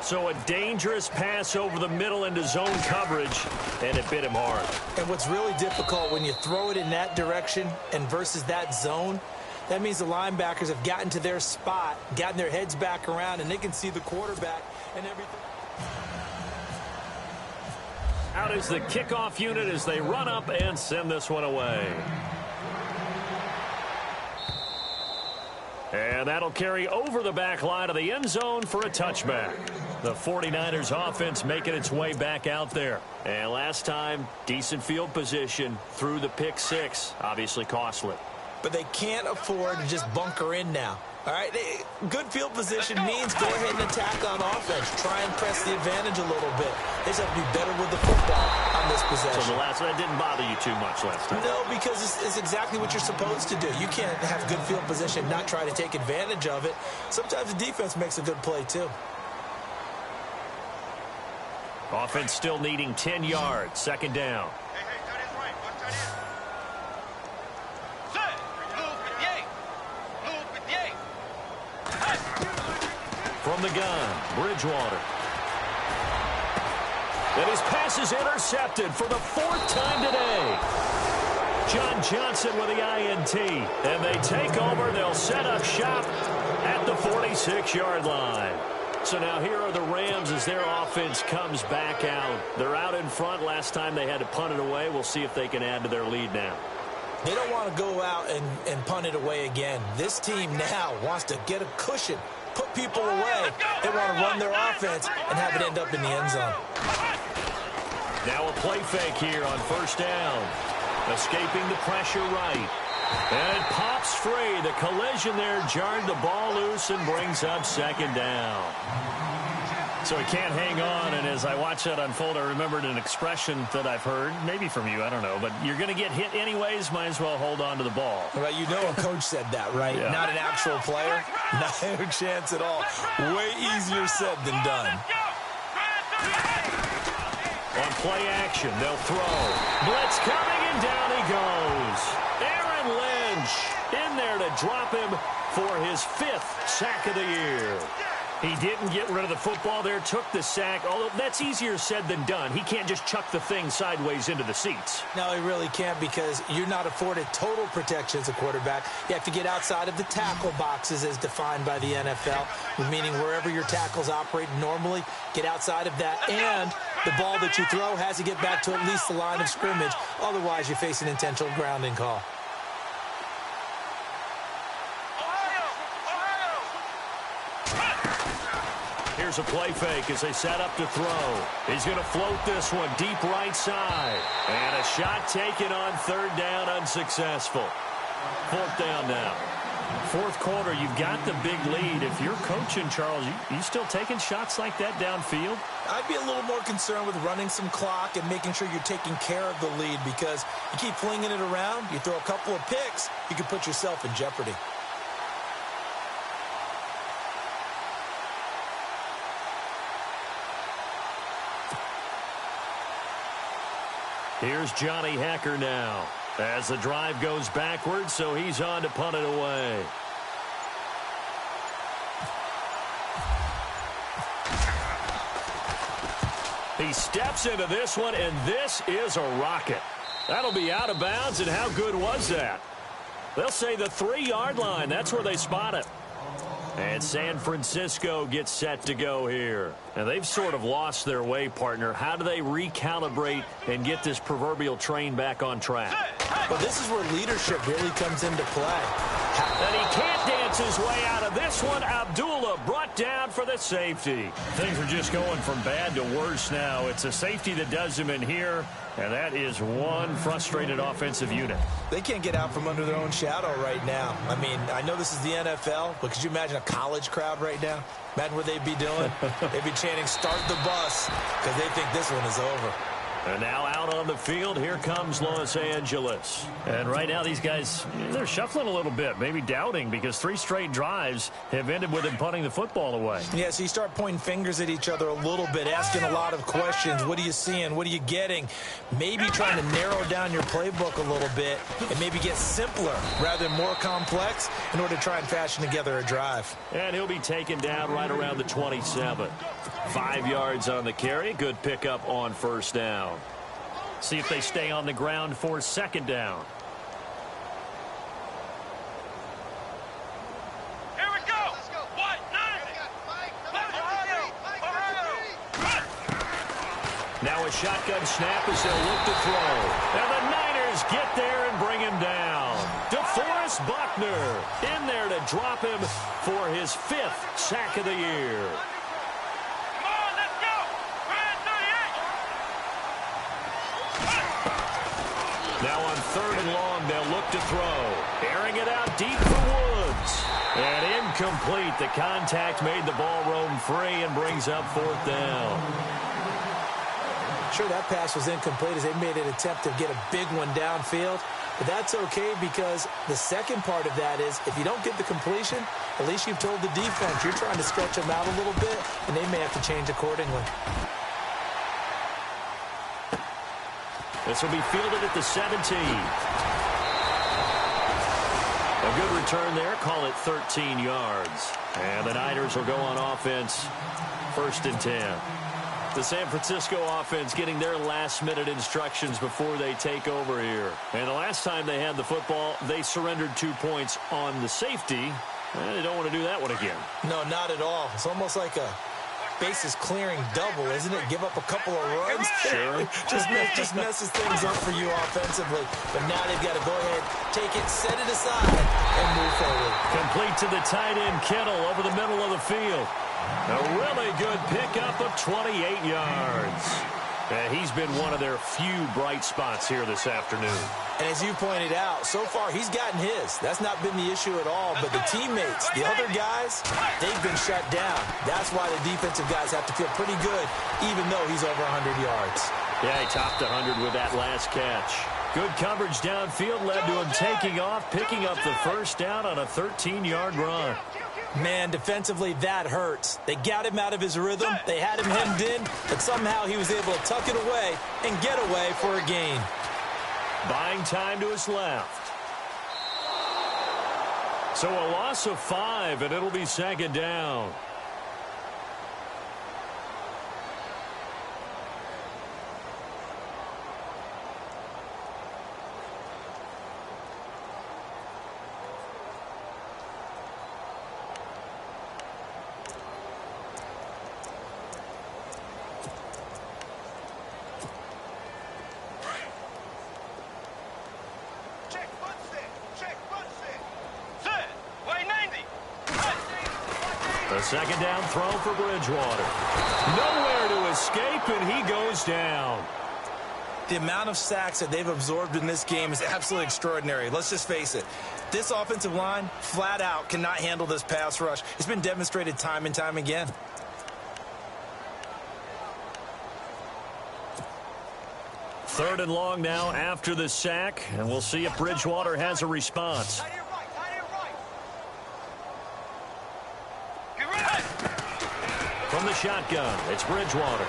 [SPEAKER 2] So a dangerous pass over the middle into zone coverage, and it bit him hard.
[SPEAKER 3] And what's really difficult when you throw it in that direction and versus that zone, that means the linebackers have gotten to their spot, gotten their heads back around, and they can see the quarterback and everything.
[SPEAKER 2] Out is the kickoff unit as they run up and send this one away. And that'll carry over the back line of the end zone for a touchback. The 49ers offense making its way back out there. And last time, decent field position through the pick six. Obviously costly.
[SPEAKER 3] But they can't afford to just bunker in now. All right, good field position means go ahead and attack on offense. Try and press the advantage a little bit. They just have to be better with the football on this possession.
[SPEAKER 2] So the last one didn't bother you too much last time?
[SPEAKER 3] No, because it's exactly what you're supposed to do. You can't have good field position, not try to take advantage of it. Sometimes the defense makes a good play, too.
[SPEAKER 2] Offense still needing 10 yards. Second down. from the gun, Bridgewater. And his pass is intercepted for the 4th time today. John Johnson with the INT. And they take over. They'll set up shop at the 46-yard line. So now here are the Rams as their offense comes back out. They're out in front. Last time they had to punt it away. We'll see if they can add to their lead now.
[SPEAKER 3] They don't want to go out and punt it away again. This team now wants to get a cushion, put people away. They want to run their offense and have it end up in the end zone.
[SPEAKER 2] Now a play fake here on 1st down. Escaping the pressure right. And it pops free. The collision there jarred the ball loose and brings up 2nd down. So he can't hang on, and as I watch that unfold, I remembered an expression that I've heard, maybe from you, I don't know, but you're going to get hit anyways, might as well hold on to the ball.
[SPEAKER 3] Well, you know a coach said that, right?
[SPEAKER 2] Yeah.
[SPEAKER 3] Not an actual player. No chance at all. Way easier said than done.
[SPEAKER 2] On play action, they'll throw. Blitz coming, and down he goes. Aaron Lynch in there to drop him for his 5th sack of the year. He didn't get rid of the football there, took the sack, although that's easier said than done. He can't just chuck the thing sideways into the seats.
[SPEAKER 3] No, he really can't because you're not afforded total protection as a quarterback. You have to get outside of the tackle boxes as defined by the NFL, meaning wherever your tackles operate normally, get outside of that. And the ball that you throw has to get back to at least the line of scrimmage. Otherwise, you face an intentional grounding call.
[SPEAKER 2] Here's a play fake as they set up to throw. He's going to float this one deep right side. And a shot taken on 3rd down, unsuccessful. 4th down now. 4th quarter, you've got the big lead. If you're coaching, Charles, you still taking shots like that downfield?
[SPEAKER 3] I'd be a little more concerned with running some clock and making sure you're taking care of the lead because you keep flinging it around, you throw a couple of picks, you can put yourself in jeopardy.
[SPEAKER 2] Here's Johnny Hecker now as the drive goes backwards, so he's on to punt it away. He steps into this one, and this is a rocket. That'll be out of bounds, and how good was that? They'll say the 3-yard line. That's where they spot it. And San Francisco gets set to go here. And they've sort of lost their way, partner. How do they recalibrate and get this proverbial train back on track?
[SPEAKER 3] Well, this is where leadership really comes into play.
[SPEAKER 2] And he can't dance his way out of this one. Abdullah brought down for the safety. Things are just going from bad to worse now. It's a safety that does him in here, and that is one frustrated offensive unit.
[SPEAKER 3] They can't get out from under their own shadow right now. I mean, I know this is the NFL, but could you imagine a college crowd right now? Imagine what they'd be doing. They'd be chanting, "Start the bus," because they think this one is over.
[SPEAKER 2] And now out on the field, here comes Los Angeles. And right now, these guys, they're shuffling a little bit, maybe doubting, because 3 straight drives have ended with them punting the football away.
[SPEAKER 3] Yeah, so you start pointing fingers at each other a little bit, asking a lot of questions. What are you seeing? What are you getting? Maybe trying to narrow down your playbook a little bit and maybe get simpler rather than more complex in order to try and fashion together a drive.
[SPEAKER 2] And he'll be taken down right around the 27. 5 yards on the carry. Good pickup on 1st down. See if they stay on the ground for 2nd down.
[SPEAKER 4] Here we go. What? 9.
[SPEAKER 2] Now a shotgun snap as they'll look to throw. And the Niners get there and bring him down. DeForest Buckner in there to drop him for his 5th sack of the year. Now on 3rd and long, they'll look to throw. Airing it out deep for Woods. And incomplete. The contact made the ball roam free and brings up 4th down.
[SPEAKER 3] Sure, that pass was incomplete as they made an attempt to get a big one downfield. But that's okay because the second part of that is if you don't get the completion, at least you've told the defense you're trying to stretch them out a little bit, and they may have to change accordingly.
[SPEAKER 2] This will be fielded at the 17. A A good return there. Call it 13 yards. And the Niners will go on offense. 1st and 10. The San Francisco offense getting their last-minute instructions before they take over here. And the last time they had the football, they surrendered 2 points on the safety. And they don't want to do that one again.
[SPEAKER 3] No, not at all. It's almost like a bases clearing double, isn't it? Give up a couple of runs.
[SPEAKER 2] Sure.
[SPEAKER 3] just messes things up for you offensively. But now they've got to go ahead, take it, set it aside, and move forward.
[SPEAKER 2] Complete to the tight end, Kittle, over the middle of the field. A really good pickup of 28 yards. And he's been one of their few bright spots here this afternoon.
[SPEAKER 3] And as you pointed out, so far he's gotten his. That's not been the issue at all. But the teammates, the other guys, they've been shut down. That's why the defensive guys have to feel pretty good, even though he's over 100 yards.
[SPEAKER 2] Yeah, he topped 100 with that last catch. Good coverage downfield led to him taking off, picking up the first down on a 13-yard run.
[SPEAKER 3] Man, defensively, that hurts. They got him out of his rhythm. They had him hemmed in, but somehow he was able to tuck it away and get away for a gain.
[SPEAKER 2] Buying time to his left. So a loss of 5, and it'll be 2nd down. The 2nd down throw for Bridgewater. Nowhere to escape, and he goes down.
[SPEAKER 3] The amount of sacks that they've absorbed in this game is absolutely extraordinary. Let's just face it. This offensive line, flat out, cannot handle this pass rush. It's been demonstrated time and time again.
[SPEAKER 2] Third and long now after the sack, and we'll see if Bridgewater has a response. From the shotgun, it's Bridgewater.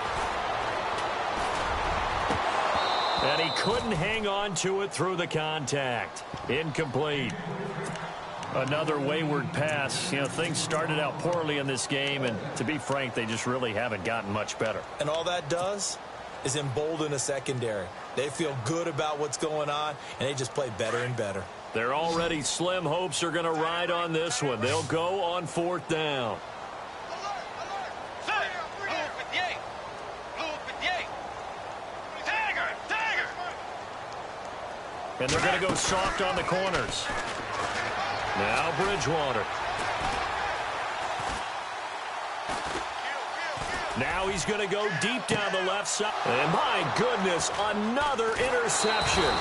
[SPEAKER 2] And he couldn't hang on to it through the contact. Incomplete. Another wayward pass. You know, things started out poorly in this game, and to be frank, they just really haven't gotten much better.
[SPEAKER 3] And all that does is embolden a secondary. They feel good about what's going on, and they just play better and better.
[SPEAKER 2] Their already slim hopes are going to ride on this one. They'll go on 4th down. And they're going to go soft on the corners. Now Bridgewater. Now he's going to go deep down the left side. And my goodness, another interception.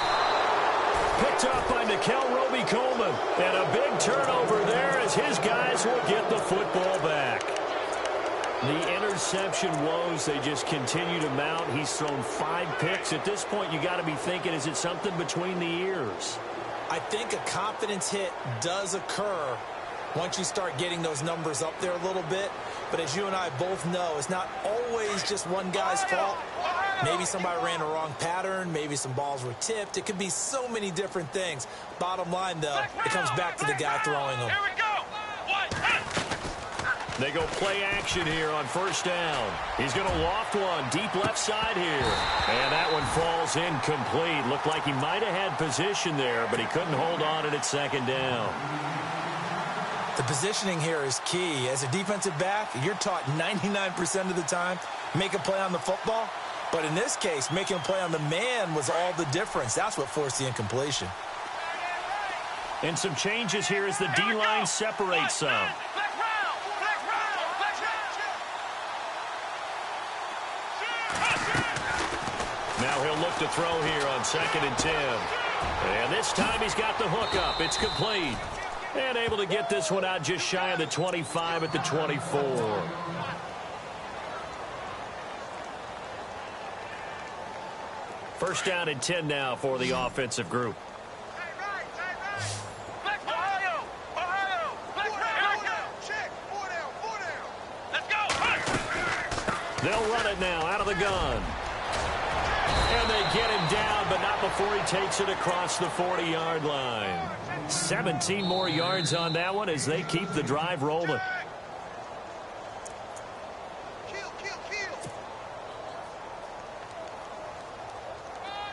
[SPEAKER 2] Picked up by Nikel Roby-Coleman. And a big turnover there as his guys will get the football back. The interception woes, they just continue to mount. He's thrown 5 picks. At this point, you got to be thinking, is it something between the ears?
[SPEAKER 3] I think a confidence hit does occur once you start getting those numbers up there a little bit. But as you and I both know, it's not always just one guy's fault. Maybe somebody ran a wrong pattern. Maybe some balls were tipped. It could be so many different things. Bottom line, though, it comes back to the guy throwing them.
[SPEAKER 2] They go play action here on 1st down. He's going to loft one deep left side here. And that one falls incomplete. Looked like he might have had position there, but he couldn't hold on it at 2nd down.
[SPEAKER 3] The positioning here is key. As a defensive back, you're taught 99% of the time, make a play on the football. But in this case, making a play on the man was all the difference. That's what forced the incompletion.
[SPEAKER 2] And some changes here as the D-line separates some. Now he'll look to throw here on 2nd and 10. And this time he's got the hook up. It's complete. And able to get this one out just shy of the 25 at the 24. First down and 10 now for the offensive group. They'll run it now out of the gun. And they get him down, but not before he takes it across the 40-yard line. 17 more yards on that one as they keep the drive rolling.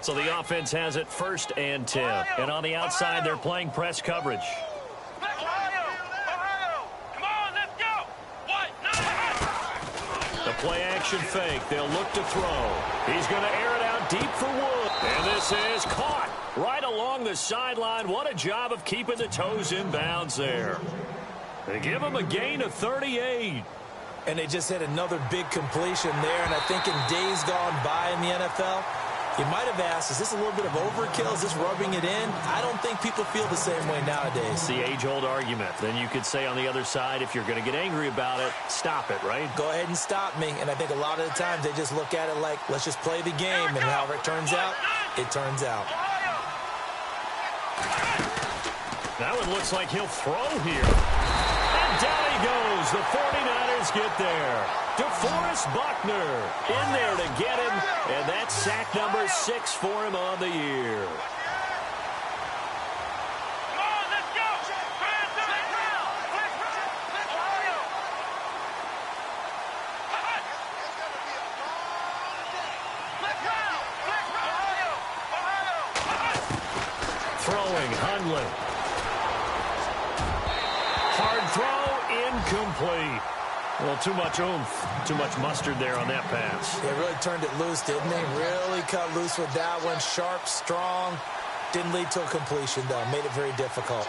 [SPEAKER 2] So the offense has it 1st and 10. And on the outside, they're playing press coverage. The play-action fake. They'll look to throw. He's going to air it out deep for Wood. And this is caught right along the sideline. What a job of keeping the toes in bounds there. They give him a gain of 38.
[SPEAKER 3] And they just had another big completion there. And I think in days gone by in the NFL, you might have asked, is this a little bit of overkill? Is this rubbing it in? I don't think people feel the same way nowadays.
[SPEAKER 2] It's the age-old argument. Then you could say on the other side, if you're going to get angry about it, stop it, right?
[SPEAKER 3] Go ahead and stop me. And I think a lot of the times they just look at it like, let's just play the game. And however it turns out, it turns out.
[SPEAKER 2] That one looks like he'll throw here. And down he goes. The 49ers get there. DeForest Buckner in there to get him, and that's sack number 6 for him on the year.
[SPEAKER 4] Come on, let's go!
[SPEAKER 2] Throwing, Hundley. Hard throw, incomplete. Well, too much oomph, too much mustard there on that pass.
[SPEAKER 3] They really turned it loose, didn't they? Really cut loose with that one. Sharp, strong. Didn't lead to a completion, though. Made it very difficult.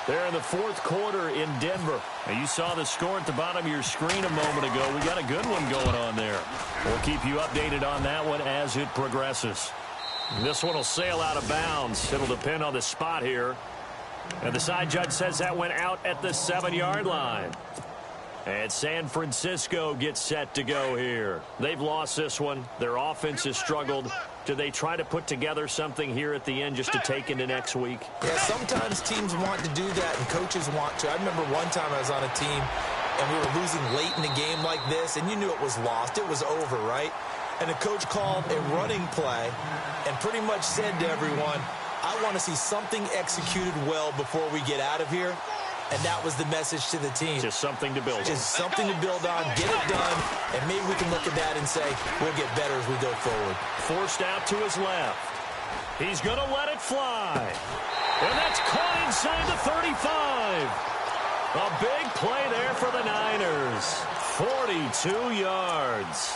[SPEAKER 2] They're in the 4th quarter in Denver. Now, you saw the score at the bottom of your screen a moment ago. We got a good one going on there. We'll keep you updated on that one as it progresses. This one will sail out of bounds. It'll depend on the spot here. And the side judge says that went out at the 7-yard line. And San Francisco gets set to go here. They've lost this one. Their offense has struggled. Do they try to put together something here at the end just to take into next week?
[SPEAKER 3] Yeah, sometimes teams want to do that and coaches want to. I remember one time I was on a team and we were losing late in a game like this, and you knew it was lost. It was over, right? And the coach called a running play and pretty much said to everyone, I want to see something executed well before we get out of here. And that was the message to the team.
[SPEAKER 2] Just something to build on.
[SPEAKER 3] Just something to build on, get it done, and maybe we can look at that and say, we'll get better as we go forward.
[SPEAKER 2] Forced out to his left. He's going to let it fly. And that's caught inside the 35. A big play there for the Niners. 42 yards.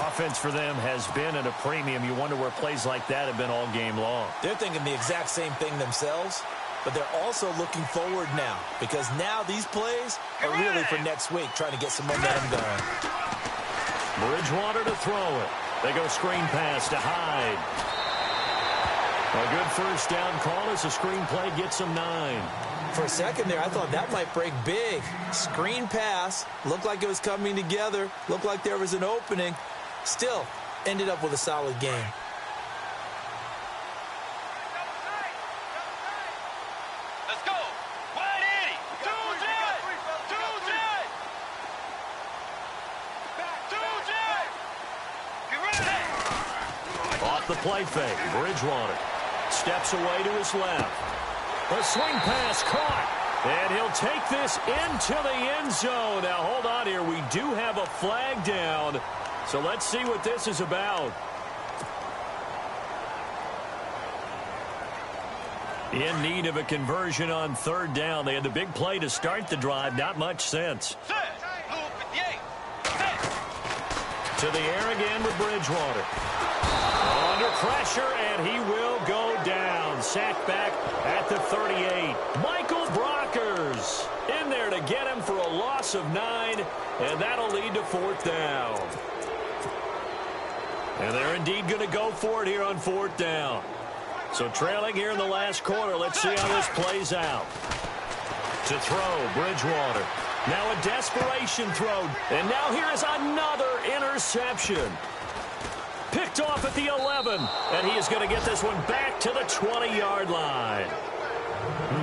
[SPEAKER 2] Offense for them has been at a premium. You wonder where plays like that have been all game long.
[SPEAKER 3] They're thinking the exact same thing themselves. But they're also looking forward now, because now these plays are really for next week, trying to get some momentum going.
[SPEAKER 2] Bridgewater to throw it. They go screen pass to Hyde. A good first down call as the screen play gets them 9.
[SPEAKER 3] For a second there, I thought that might break big. Screen pass, looked like it was coming together, looked like there was an opening. Still, ended up with a solid game.
[SPEAKER 2] The play fake. Bridgewater steps away to his left. A swing pass caught. And he'll take this into the end zone. Now, hold on here. We do have a flag down. So let's see what this is about. In need of a conversion on 3rd down. They had the big play to start the drive. Not much sense. To the air again with Bridgewater. Under pressure, and he will go down. Sacked back at the 38. Michael Brockers in there to get him for a loss of 9, and that'll lead to 4th down. And they're indeed going to go for it here on 4th down. So trailing here in the last quarter, let's see how this plays out. To throw, Bridgewater. Now a desperation throw, and now here is another interception. Picked off at the 11, and he is going to get this one back to the 20-yard line.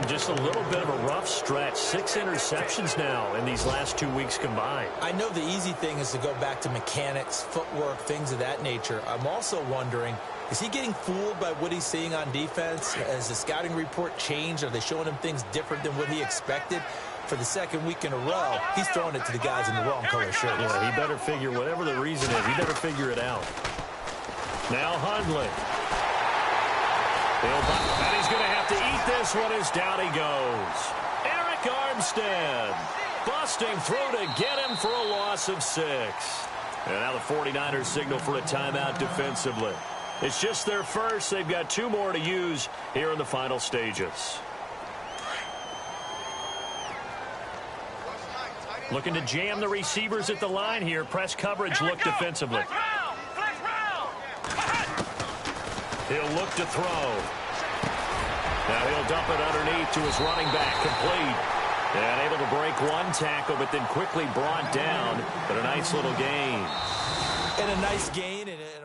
[SPEAKER 2] Just a little bit of a rough stretch. 6 interceptions now in these last 2 weeks combined.
[SPEAKER 3] I know the easy thing is to go back to mechanics, footwork, things of that nature. I'm also wondering, is he getting fooled by what he's seeing on defense? Has the scouting report changed? Are they showing him things different than what he expected? For the second week in a row, he's throwing it to the guys in the wrong color shirts.
[SPEAKER 2] Yeah, he better figure, whatever the reason is, he better figure it out. Now Hundley. And he's going to have to eat this one as down he goes. Eric Armstead busting through to get him for a loss of 6. And now the 49ers signal for a timeout defensively. It's just their first. They've got 2 more to use here in the final stages. Looking to jam the receivers at the line here. Press coverage look defensively. He'll look to throw. Now he'll dump it underneath to his running back, complete. And able to break one tackle, but then quickly brought down. But a nice little gain.
[SPEAKER 3] And a nice gain. And a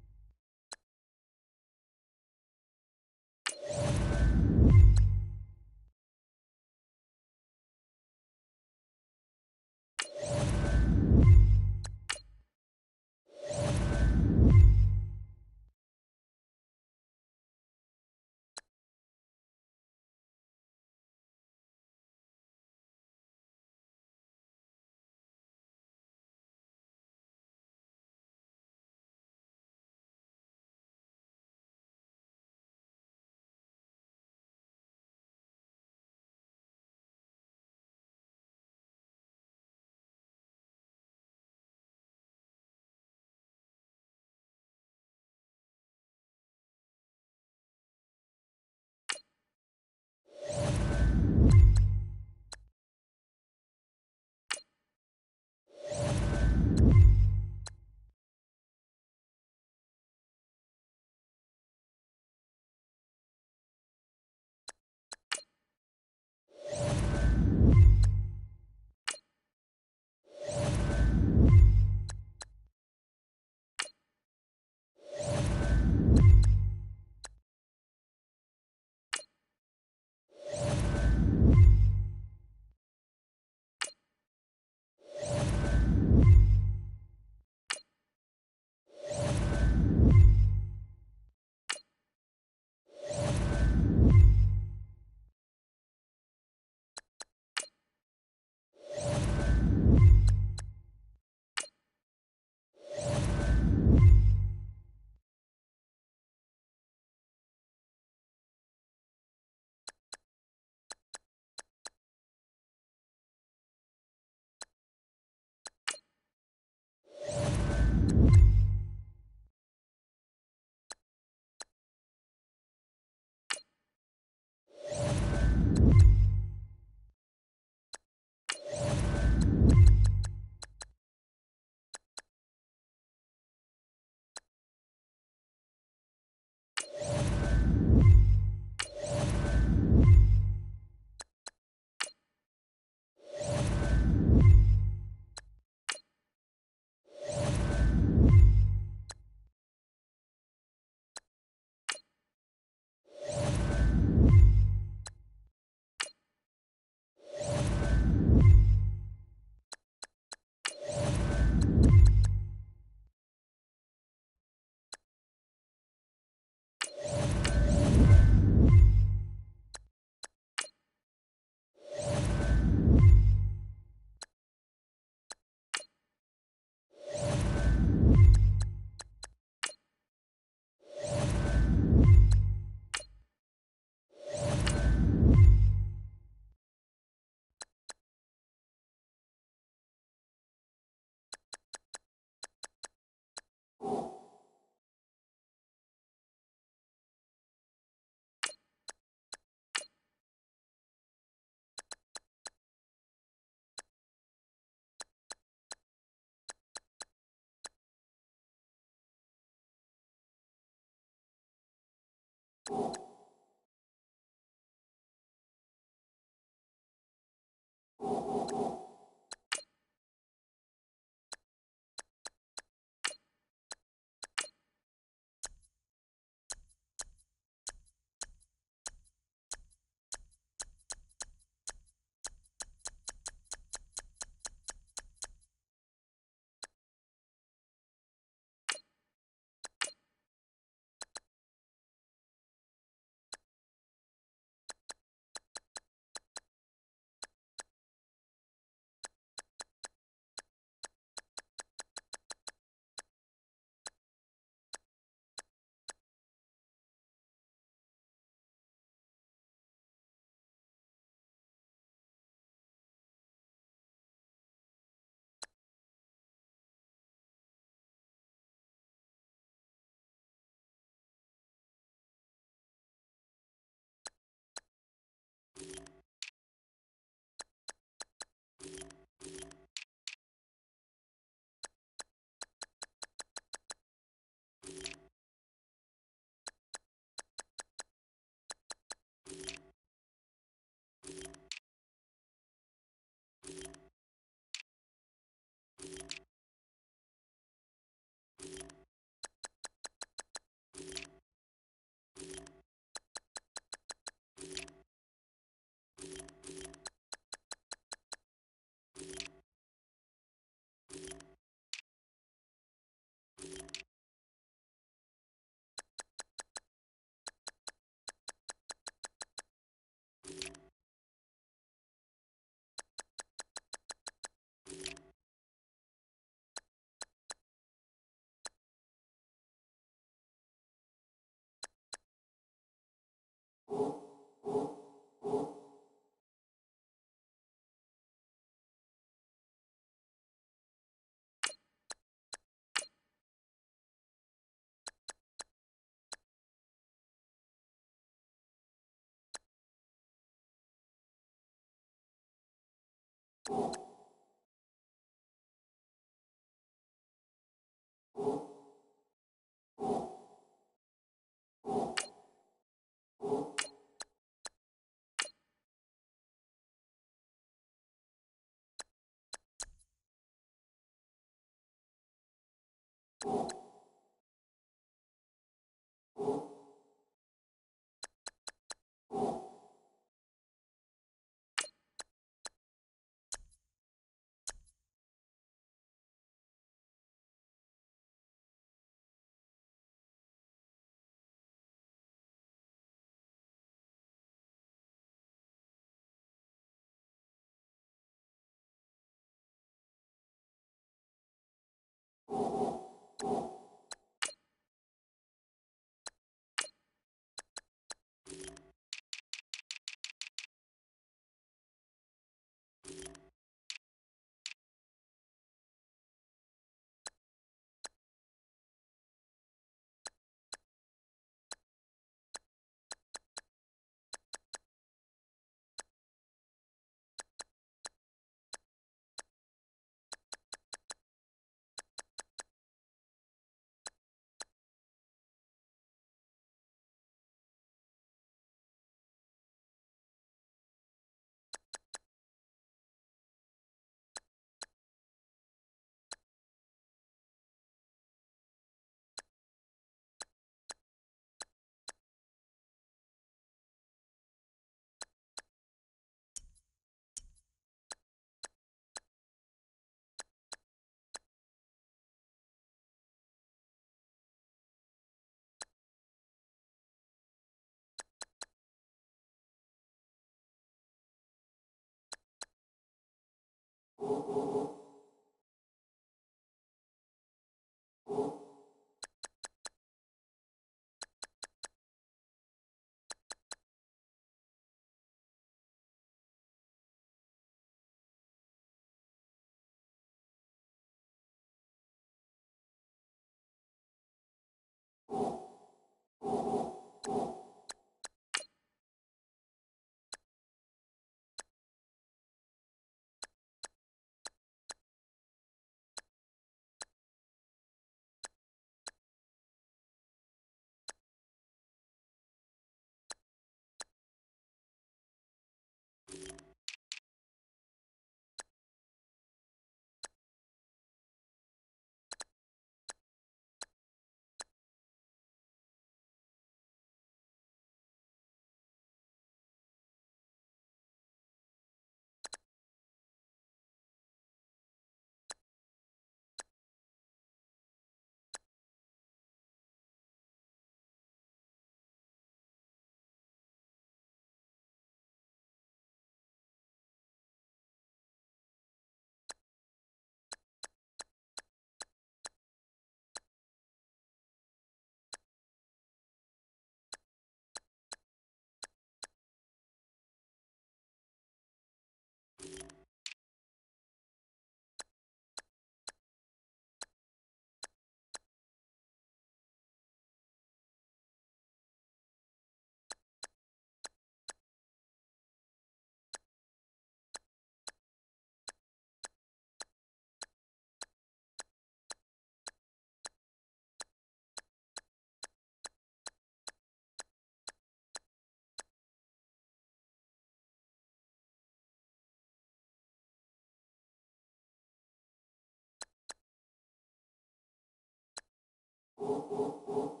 [SPEAKER 5] go.